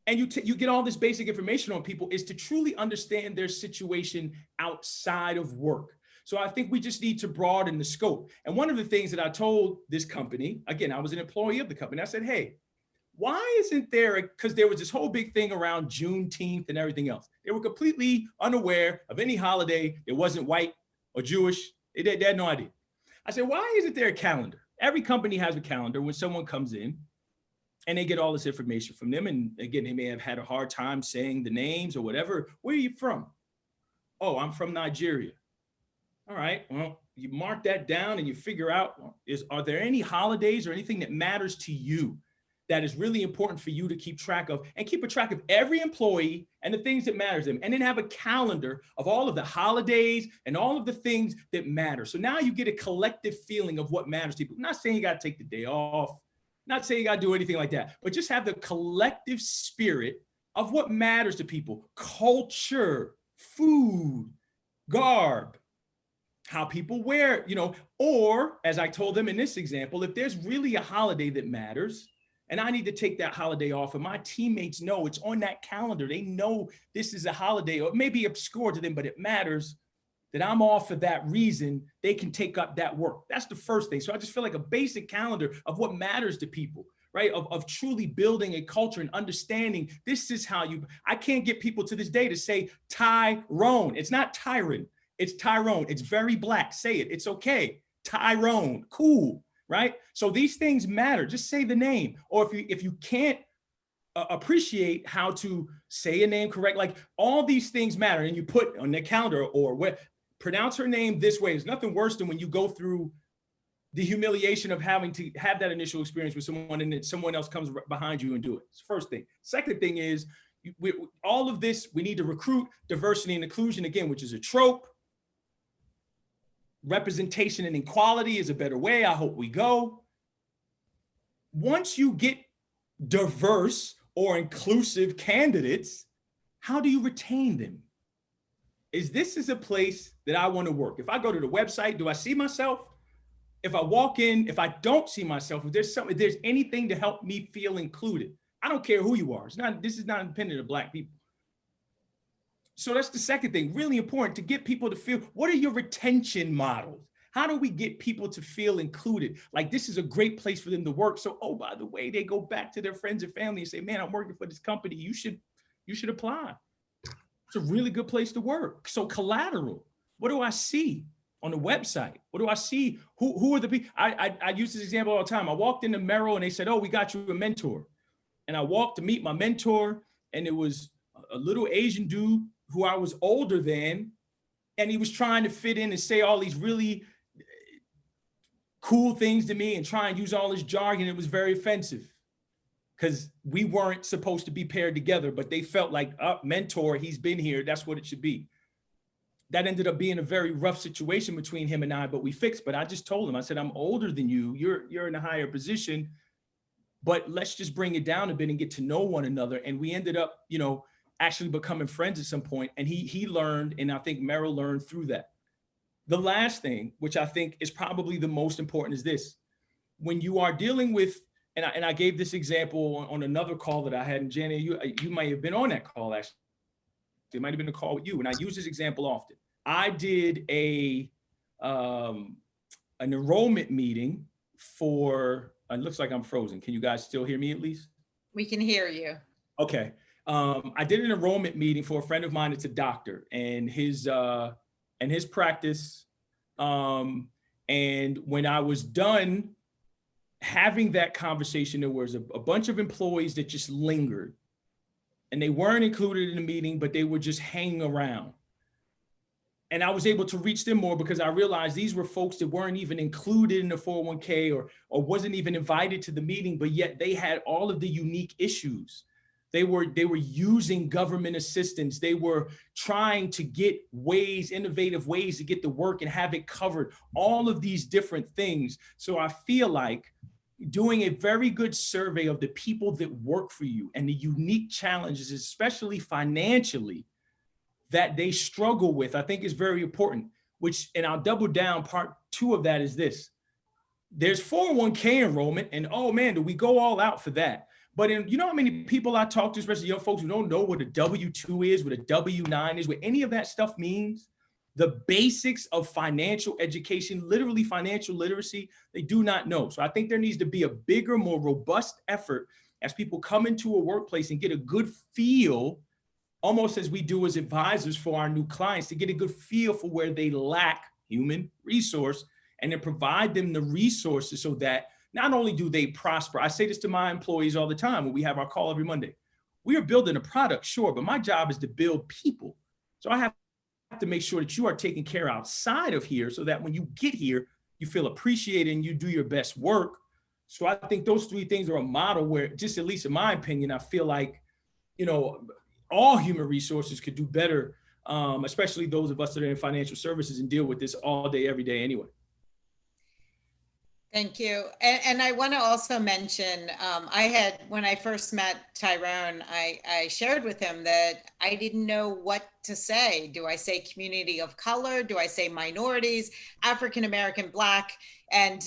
and you get all this basic information on people, is to truly understand their situation outside of work. So I think we just need to broaden the scope. And one of the things that I told this company, again, I was an employee of the company, I said, hey, why isn't there, because there was this whole big thing around Juneteenth and everything else. They were completely unaware of any holiday. It wasn't white or Jewish. They had no idea. I said, why isn't there a calendar? Every company has a calendar when someone comes in and they get all this information from them. And again, they may have had a hard time saying the names or whatever. Where are you from? Oh, I'm from Nigeria. All right, well, you mark that down and you figure out, are there any holidays or anything that matters to you that is really important for you to keep track of, and keep a track of every employee and the things that matter to them, and then have a calendar of all of the holidays and all of the things that matter. So now you get a collective feeling of what matters to people. I'm not saying you got to take the day off, not saying you got to do anything like that, but just have the collective spirit of what matters to people: culture, food, garb, how people wear, or as I told them in this example, if there's really a holiday that matters and I need to take that holiday off, and my teammates know it's on that calendar, they know this is a holiday, or maybe obscure to them, but it matters, that I'm off for that reason, they can take up that work. That's the first thing. So I just feel like a basic calendar of what matters to people, right? Of truly building a culture and understanding this is how I can't get people to this day to say Tyrone. It's not Tyrone. It's Tyrone. It's very Black. Say it. It's okay. Tyrone. Cool. Right? So these things matter. Just say the name. Or if you can't appreciate how to say a name correct, like all these things matter, and you put on the calendar, or pronounce her name this way. There's nothing worse than when you go through the humiliation of having to have that initial experience with someone and then someone else comes behind you and do it. It's the first thing. Second thing is, all of this, we need to recruit diversity and inclusion, again, which is a trope. Representation and equality is a better way. I hope we go. Once you get diverse or inclusive candidates, how do you retain them? This is a place that I want to work. If I go to the website, do I see myself? If I walk in, if I don't see myself, if there's anything to help me feel included, I don't care who you are. This is not independent of Black people. So that's the second thing, really important, to get people to feel, what are your retention models? How do we get people to feel included? Like, this is a great place for them to work. So, oh, by the way, they go back to their friends and family and say, man, I'm working for this company. You should apply. It's a really good place to work. So collateral, what do I see on the website? What do I see? Who are the people? I use this example all the time. I walked into Merrill and they said, oh, we got you a mentor. And I walked to meet my mentor, and it was a little Asian dude who I was older than, and he was trying to fit in and say all these really cool things to me and try and use all this jargon. It was very offensive because we weren't supposed to be paired together, but they felt like, mentor, he's been here, that's what it should be. That ended up being a very rough situation between him and I, but we fixed. But I just told him, I said, I'm older than you, you're in a higher position, but let's just bring it down a bit and get to know one another. And we ended up, actually becoming friends at some point. And he learned, and I think Merrill learned through that. The last thing, which I think is probably the most important, is this. When you are dealing with and I gave this example on another call that I had, and Jania, you might have been on that call actually. It might have been a call with you, and I use this example often. I did an enrollment meeting for, it looks like I'm frozen. Can you guys still hear me at least? We can hear you. Okay. I did an enrollment meeting for a friend of mine. It's a doctor, and his practice. And when I was done having that conversation, there was a bunch of employees that just lingered, and they weren't included in the meeting, but they were just hanging around. And I was able to reach them more because I realized these were folks that weren't even included in the 401k or wasn't even invited to the meeting, but yet they had all of the unique issues. They were using government assistance. They were trying to get innovative ways to get the work and have it covered, all of these different things. So I feel like doing a very good survey of the people that work for you and the unique challenges, especially financially, that they struggle with, I think is very important, and I'll double down. Part 2 of that is this. There's 401k enrollment, and oh man, do we go all out for that? But you know how many people I talk to, especially young folks who don't know what a W-2 is, what a W-9 is, what any of that stuff means? The basics of financial education, literally financial literacy, they do not know. So I think there needs to be a bigger, more robust effort as people come into a workplace and get a good feel, almost as we do as advisors for our new clients, to get a good feel for where they lack human resource and then provide them the resources so that not only do they prosper. I say this to my employees all the time when we have our call every Monday. We are building a product, sure, but my job is to build people. So I have to make sure that you are taken care outside of here so that when you get here, you feel appreciated and you do your best work. So I think those 3 things are a model where, just at least in my opinion, I feel like, all human resources could do better, especially those of us that are in financial services and deal with this all day, every day anyway. Thank you. And I want to also mention, when I first met Tyrone, I shared with him that I didn't know what to say. Do I say community of color? Do I say minorities, African-American, Black? And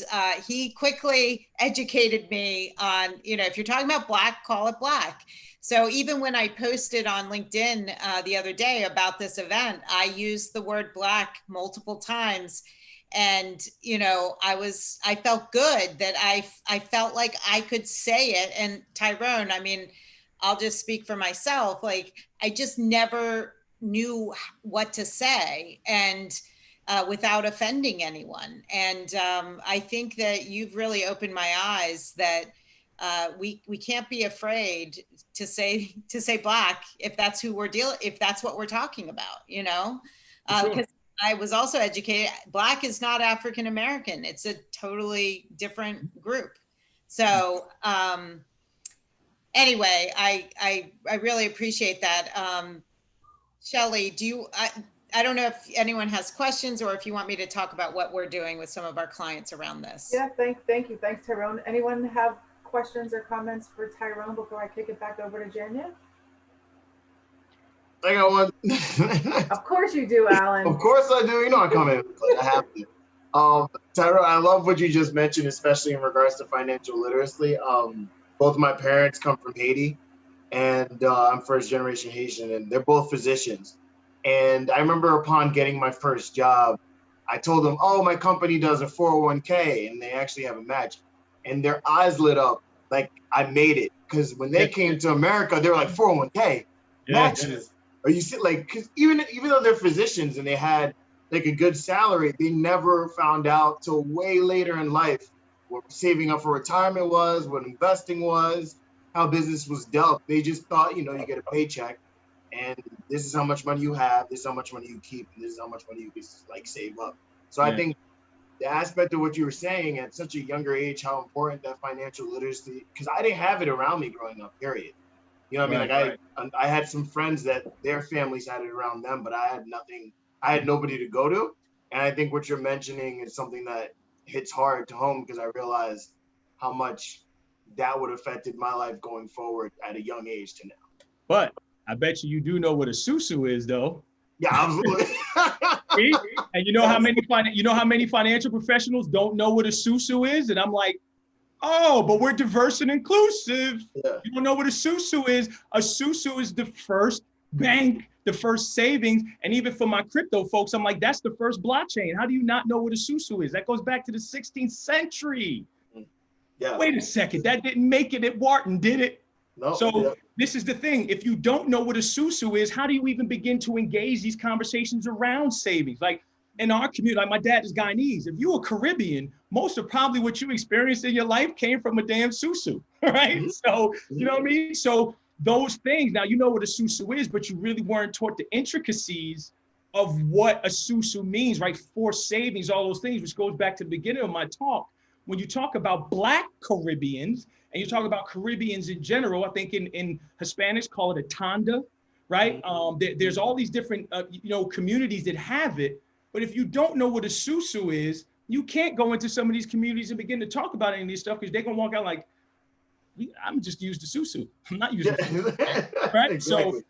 he quickly educated me on, if you're talking about Black, call it Black. So even when I posted on LinkedIn the other day about this event, I used the word Black multiple times. And, I felt good that I felt like I could say it. And Tyrone, I'll just speak for myself. Like, I just never knew what to say and without offending anyone. And I think that you've really opened my eyes that we can't be afraid to say Black if that's who if that's what we're talking about, because I was also educated. Black is not African-American. It's a totally different group. So anyway, I really appreciate that. Shelley, I don't know if anyone has questions or if you want me to talk about what we're doing with some of our clients around this. Yeah, thank you. Thanks, Tyrone. Anyone have questions or comments for Tyrone before I kick it back over to Jania? I got one. Of course you do, Alan. Of course I do. I come in. Like, I have to. Tyrone, I love what you just mentioned, especially in regards to financial literacy. Both my parents come from Haiti, and I'm first generation Haitian, and they're both physicians. And I remember upon getting my first job, I told them, oh, my company does a 401k, and they actually have a match. And their eyes lit up like I made it. Because when they came to America, they were like, 401k, matches. Or you see, like, because even though they're physicians and they had like a good salary, they never found out till way later in life what saving up for retirement was, what investing was, how business was dealt. They just thought, you get a paycheck and this is how much money you have, this is how much money you keep, and this is how much money you can like save up. So I think the aspect of what you were saying at such a younger age, how important that financial literacy, because I didn't have it around me growing up, period. You know what I mean? Like I had some friends that their families had it around them, but I had nothing. I had nobody to go to. And I think what you're mentioning is something that hits hard to home because I realized how much that would have affected my life going forward at a young age to now. But I bet you do know what a susu is, though. Yeah, absolutely. And you know how many financial professionals don't know what a susu is? And I'm like, Oh, but we're diverse and inclusive. Yeah. You don't know what a SUSU is. A SUSU is the first bank, the first savings. And even for my crypto folks, I'm like, that's the first blockchain. How do you not know what a SUSU is? That goes back to the 16th century. Yeah. Wait a second, that didn't make it at Wharton, did it? No. So Yeah. this is the thing. If you don't know what a SUSU is, how do you even begin to engage these conversations around savings? Like in our community, like my dad is Guyanese. If you were Caribbean, most of probably what you experienced in your life came from a damn SUSU, right? Mm-hmm. So, you know what I mean? So those things, now you know what a SUSU is, but you really weren't taught the intricacies of what a SUSU means, right? Forced savings, all those things, which goes back to the beginning of my talk. When you talk about Black Caribbeans, and you talk about Caribbeans in general, I think in Hispanics call it a tanda, right? There's all these different, communities that have it. But if you don't know what a SUSU is, you can't go into some of these communities and begin to talk about any of this stuff because they're gonna walk out like, I'm just used to SUSU. I'm not using SUSU, right? Exactly. So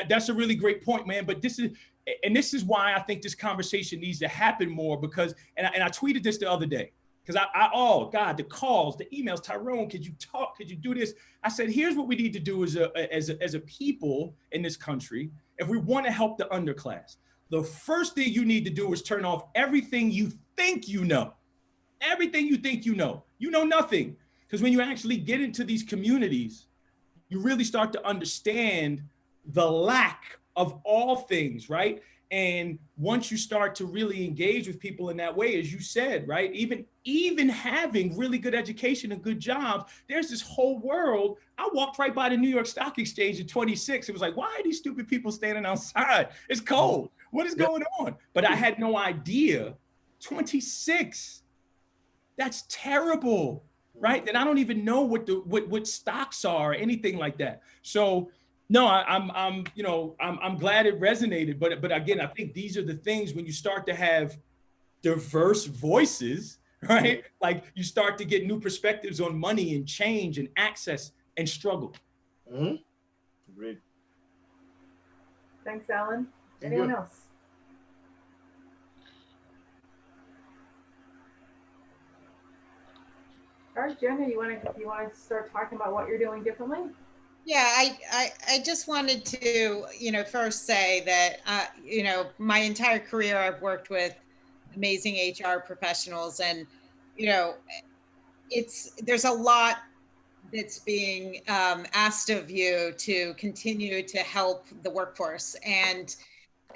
that's a really great point, man. But this is why I think this conversation needs to happen more because, and I tweeted this the other day. Because oh God, the calls, the emails, Tyrone, could you talk? Could you do this? I said, here's what we need to do as a people in this country. If we want to help the underclass, the first thing you need to do is turn off everything you think you know. Everything you think you know nothing. Because when you actually get into these communities, you really start to understand the lack of all things, right? And once you start to really engage with people in that way, as you said, right? Even having really good education and good jobs, there's this whole world. I walked right by the New York Stock Exchange at 26. It was like, why are these stupid people standing outside? It's cold. What is going on? But I had no idea. 26. That's terrible, right? And I don't even know what stocks are or anything like that. So no, I'm glad it resonated. But again, I think these are the things when you start to have diverse voices, right? Like you start to get new perspectives on money and change and access and struggle. Mm-hmm. Agreed. Thanks, Alan. Anyone else? All right, Jenna, you want to start talking about what you're doing differently? Yeah, I just wanted to, first say that, my entire career I've worked with amazing HR professionals and, there's a lot that's being asked of you to continue to help the workforce. And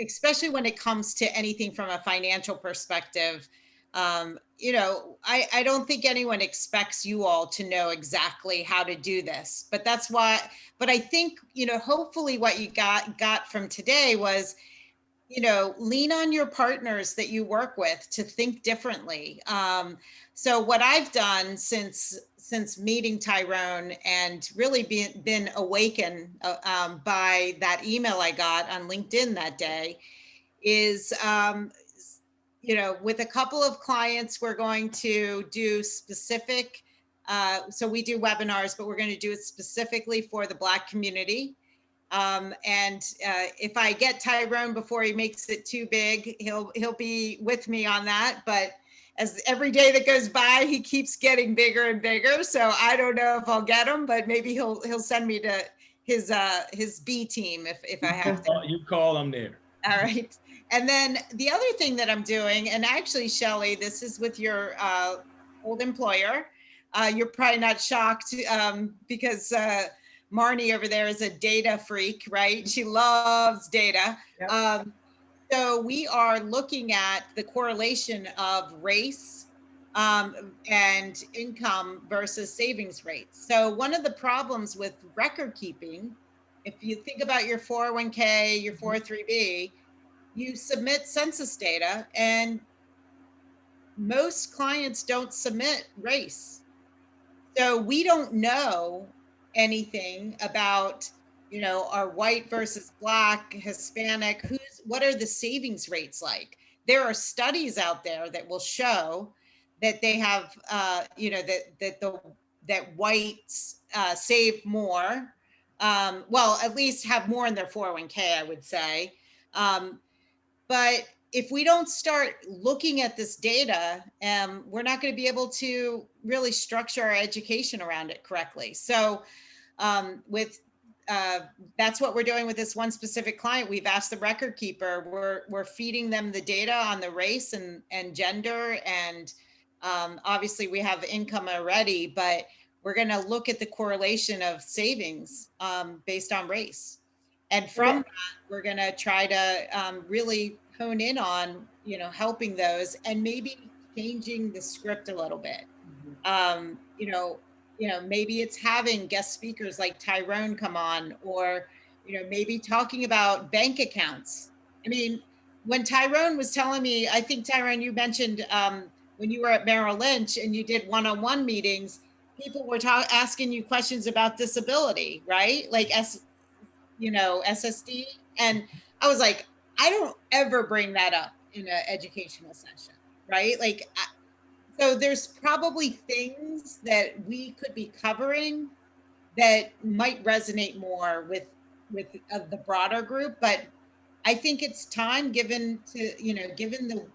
especially when it comes to anything from a financial perspective, I don't think anyone expects you all to know exactly how to do this, but that's why, but I think, hopefully what you got from today was, lean on your partners that you work with to think differently. So what I've done since meeting Tyrone and really been awakened by that email I got on LinkedIn that day is, with a couple of clients, we're going to do specific, so we do webinars, but we're going to do it specifically for the Black community. And if I get Tyrone before he makes it too big, he'll be with me on that. But as every day that goes by, he keeps getting bigger and bigger. So I don't know if I'll get him, but maybe he'll send me to his B team if I have to. You call him there. All right. And then the other thing that I'm doing, and actually, Shelley, this is with your old employer. You're probably not shocked because Marnie over there is a data freak, right? She loves data. Yep. So we are looking at the correlation of race and income versus savings rates. So one of the problems with record keeping, if you think about your 401k, your 403b, you submit census data and most clients don't submit race. So we don't know anything about, our white versus Black, Hispanic, what are the savings rates like? There are studies out there that will show that they have, that whites save more, well, at least have more in their 401k, I would say. But if we don't start looking at this data, we're not going to be able to really structure our education around it correctly. So that's what we're doing with this one specific client. We've asked the record keeper, we're feeding them the data on the race and gender. And obviously we have income already, but we're going to look at the correlation of savings based on race. And from that, we're going to try to really hone in on, helping those and maybe changing the script a little bit. Maybe it's having guest speakers like Tyrone come on, or, maybe talking about bank accounts. I mean, when Tyrone was telling me, I think Tyrone, you mentioned when you were at Merrill Lynch and you did one-on-one meetings, people were asking you questions about disability, right? Like SSD. And I was like, I don't ever bring that up in an educational session, right? So there's probably things that we could be covering that might resonate more with the broader group. But I think it's time, given the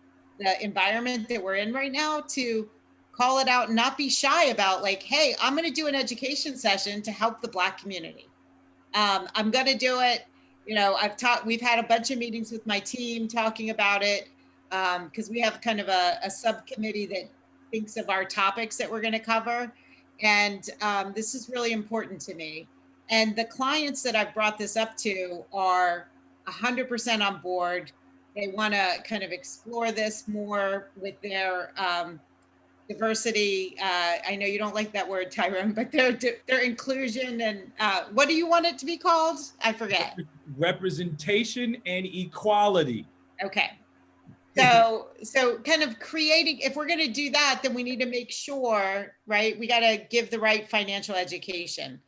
environment that we're in right now, to call it out and not be shy about like, hey, I'm going to do an education session to help the Black community. I'm going to do it. We've had a bunch of meetings with my team talking about it because we have kind of a subcommittee that thinks of our topics that we're going to cover. And this is really important to me. And the clients that I've brought this up to are 100% on board. They want to kind of explore this more with their diversity. I know you don't like that word, Tyrone, but their inclusion and what do you want it to be called? I forget. Representation and equality. Okay. So kind of creating, if we're going to do that, then we need to make sure, right, we got to give the right financial education.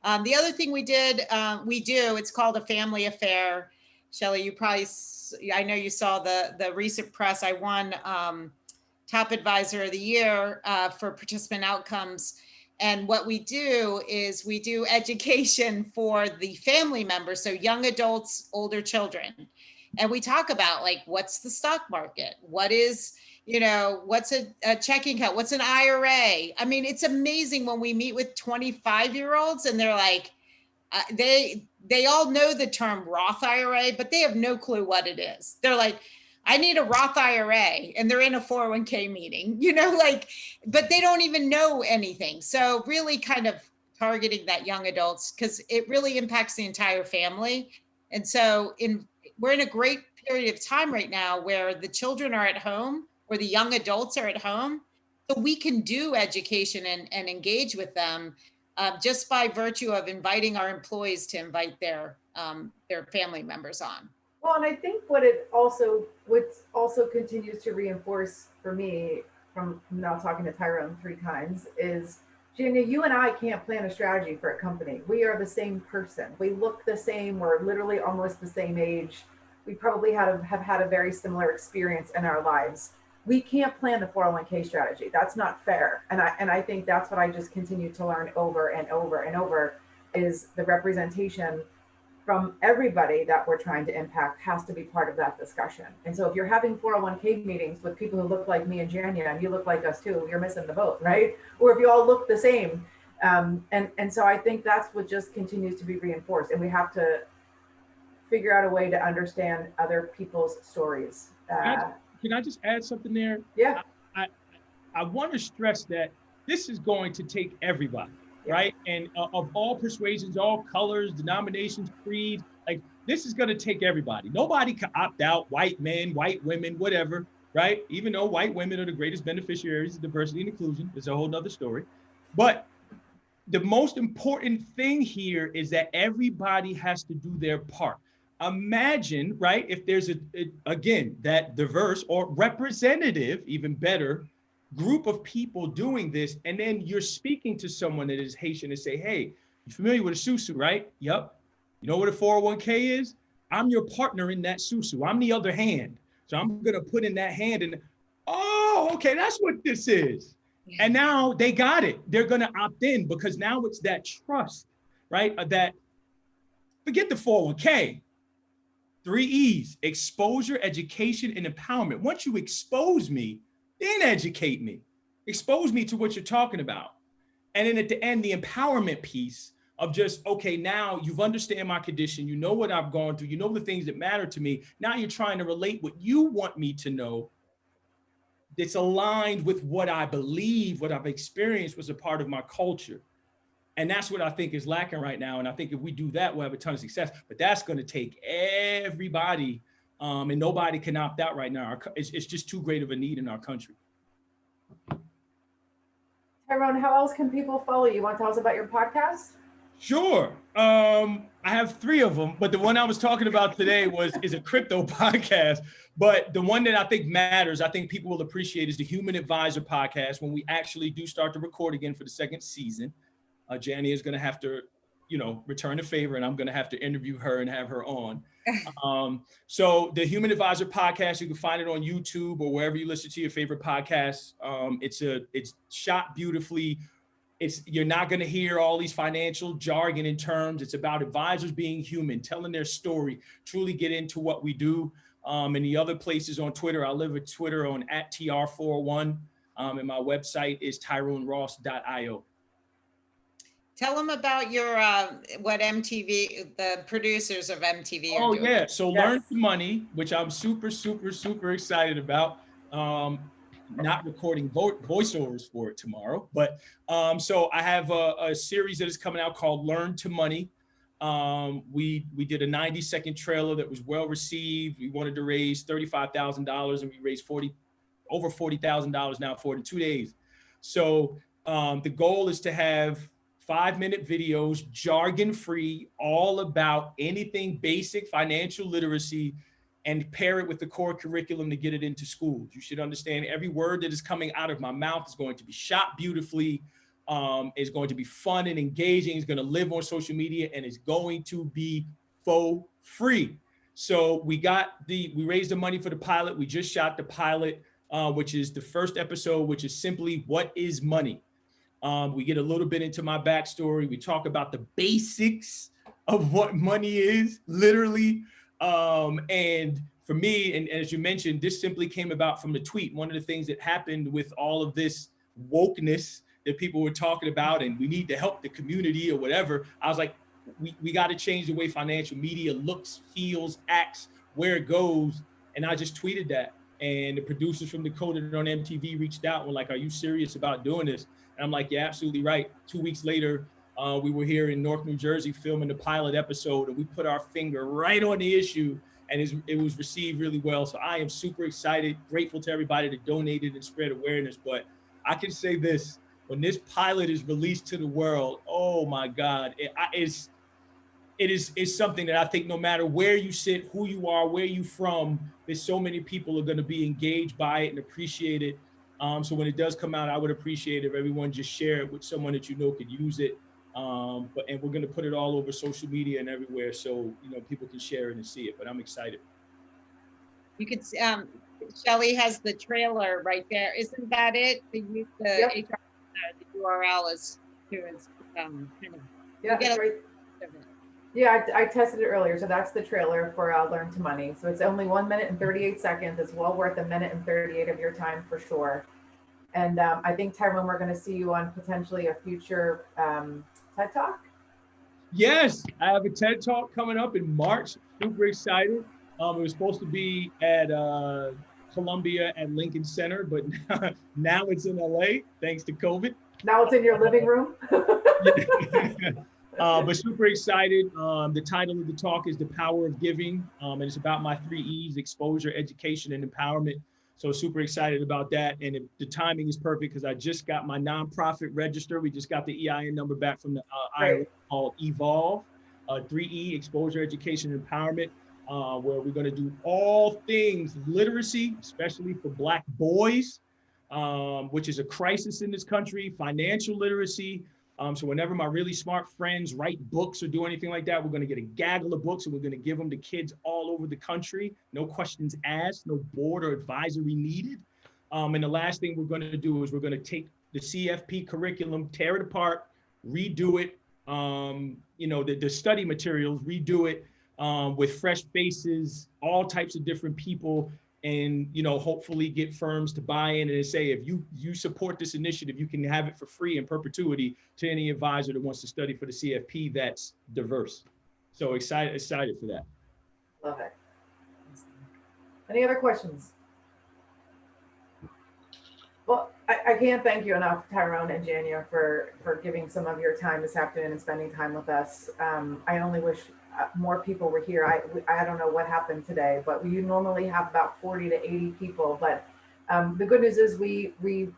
The other thing we do, it's called a family affair. Shelley, I know you saw the recent press. I won Top Advisor of the Year for participant outcomes. And what we do is we do education for the family members, so young adults, older children. And we talk about like, what's the stock market? What is, what's a checking account? What's an IRA? I mean, it's amazing when we meet with 25-year-olds and they're like, they all know the term Roth IRA, but they have no clue what it is. They're like, I need a Roth IRA, and they're in a 401k meeting, but they don't even know anything. So really kind of targeting that young adults, because it really impacts the entire family. And so we're in a great period of time right now where the children are at home, or the young adults are at home. So we can do education and engage with them just by virtue of inviting our employees to invite their family members on. Well, and I think what also continues to reinforce for me, from now talking to Tyrone 3 times, is, Jania, you and I can't plan a strategy for a company. We are the same person. We look the same. We're literally almost the same age. We probably have had a very similar experience in our lives. We can't plan the 401k strategy. That's not fair. And I think that's what I just continue to learn over and over and over, is the representation from everybody that we're trying to impact has to be part of that discussion. And so if you're having 401k meetings with people who look like me and Jania, and you look like us too, you're missing the boat, right? Or if you all look the same. And so I think that's what just continues to be reinforced. And we have to figure out a way to understand other people's stories. Can I just add something there? Yeah. I want to stress that this is going to take everybody. Right? And of all persuasions, all colors, denominations, creed, like this is going to take everybody. Nobody can opt out, white men, white women, whatever, right? Even though white women are the greatest beneficiaries of diversity and inclusion, it's a whole nother story. But the most important thing here is that everybody has to do their part. Imagine, right, if there's again, that diverse or representative, even better, group of people doing this, and then you're speaking to someone that is Haitian and say, hey, you familiar with a susu, right? Yep. You know what a 401k is? I'm your partner in that susu. I'm the other hand. So I'm going to put in that hand and, oh, okay, that's what this is. And now they got it. They're going to opt in because now it's that trust, right? That, forget the 401k. 3 E's: exposure, education, and empowerment. Once you expose me, then educate me. Expose me to what you're talking about. And then at the end, the empowerment piece of just, okay, now you've understand my condition. You know what I've gone through. You know the things that matter to me. Now you're trying to relate what you want me to know that's aligned with what I believe, what I've experienced was a part of my culture. And that's what I think is lacking right now. And I think if we do that, we'll have a ton of success. But that's going to take everybody, and nobody can opt out right now. It's just too great of a need in our country. Tyrone, how else can people follow you? You want to tell us about your podcast? Sure. I have 3 of them, but the one I was talking about today is a crypto podcast. But the one that I think matters, I think people will appreciate, is the Human Advisor podcast. When we actually do start to record again for the 2nd season, Jania is going to have to, return the favor, and I'm going to have to interview her and have her on. So the Human Advisor podcast, you can find it on YouTube or wherever you listen to your favorite podcasts. It's shot beautifully. You're not going to hear all these financial jargon and terms. It's about advisors being human, telling their story, truly get into what we do. And the other places on Twitter, I live with Twitter on @TR401, and my website is tyroneross.io. Tell them about your, what MTV, the producers of MTV are doing. Yeah. So Learn to Money, which I'm super, super, super excited about. Not recording voiceovers for it tomorrow, but so I have a series that is coming out called Learn to Money. We did a 90-second trailer that was well received. We wanted to raise $35,000, and we raised over $40,000 now for it in 2 days. So the goal is to have 5-minute videos, jargon-free, all about anything basic financial literacy, and pair it with the core curriculum to get it into schools. You should understand every word that is coming out of my mouth is going to be shot beautifully, is going to be fun and engaging, is going to live on social media, and is going to be for free. So we raised the money for the pilot. We just shot the pilot, which is the first episode, which is simply, what is money? We get a little bit into my backstory. We talk about the basics of what money is, literally. And for me, and as you mentioned, this simply came about from the tweet. One of the things that happened with all of this wokeness that people were talking about, and we need to help the community or whatever, I was like, we got to change the way financial media looks, feels, acts, where it goes. And I just tweeted that. And the producers from Decoded on MTV reached out and were like, are you serious about doing this? And I'm like, yeah, absolutely right. 2 weeks later, we were here in North New Jersey filming the pilot episode, and we put our finger right on the issue, and it was received really well. So I am super excited, grateful to everybody that donated and spread awareness. But I can say this, when this pilot is released to the world, oh my God, it is something that I think no matter where you sit, who you are, where you from, there's so many people are going to be engaged by it and appreciate it. So when it does come out, I would appreciate if everyone just share it with someone that you know could use it. And we're going to put it all over social media and everywhere, so people can share it and see it. But I'm excited. You could, Shelly has the trailer right there. Isn't that it? The URL is yeah, that's right. Yeah, I tested it earlier, so that's the trailer for Learn to Money. So it's only 1 minute and 38 seconds. It's well worth 1 minute and 38 of your time for sure. And I think, Tyrone, we're going to see you on potentially a future TED Talk. Yes, I have a TED Talk coming up in March. Super excited. It was supposed to be at Columbia at Lincoln Center, but now it's in LA thanks to COVID. Now it's in your living room. But super excited. The title of the talk is The Power of Giving, and it's about my 3 E's: exposure, education, and empowerment. So super excited about that. And the timing is perfect because I just got my nonprofit register. We just got the EIN number back from the IRS called Evolve, 3E, exposure, education, and empowerment, where we're going to do all things literacy, especially for Black boys, which is a crisis in this country, financial literacy. So whenever my really smart friends write books or do anything like that, we're going to get a gaggle of books and we're going to give them to kids all over the country. No questions asked, no board or advisory needed. And the last thing we're going to do is we're going to take the CFP curriculum, tear it apart, redo it, the study materials, redo it, with fresh faces, all types of different people, and hopefully get firms to buy in and say, if you support this initiative, you can have it for free in perpetuity to any advisor that wants to study for the CFP that's diverse. So excited for that. Love it. Any other questions? Well, I can't thank you enough, Tyrone and Jania, for giving some of your time this afternoon and spending time with us. I only wish more people were here. I don't know what happened today, but we normally have about 40 to 80 people. But the good news is we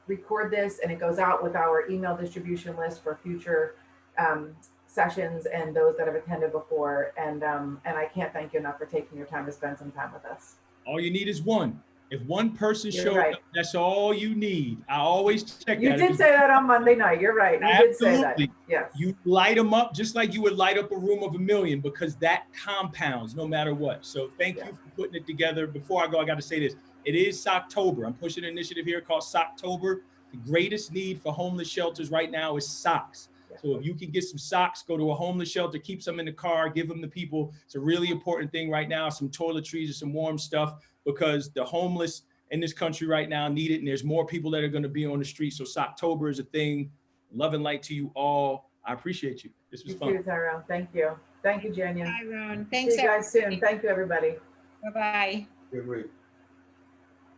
record this and it goes out with our email distribution list for future sessions and those that have attended before. And I can't thank you enough for taking your time to spend some time with us. All you need is one. If one person You're shows right. up, that's all you need. I always check You that. did say that on Monday night. You're right. You did say that. Absolutely. Yes. You light them up just like you would light up a room of 1 million, because that compounds no matter what. So thank you for putting it together. Before I go, I got to say this. It is Socktober. I'm pushing an initiative here called Socktober. The greatest need for homeless shelters right now is socks. So if you can get some socks, go to a homeless shelter, keep some in the car, give them to people. It's a really important thing right now. Some toiletries or some warm stuff, because the homeless in this country right now need it. And there's more people that are going to be on the street. So Socktober is a thing. Love and light to you all. I appreciate you. This was fun. You too, Tyrone. Thank you. Thank you, Jania. Tyrone, thanks. See you guys soon. Thank you, everybody. Bye-bye. Good week.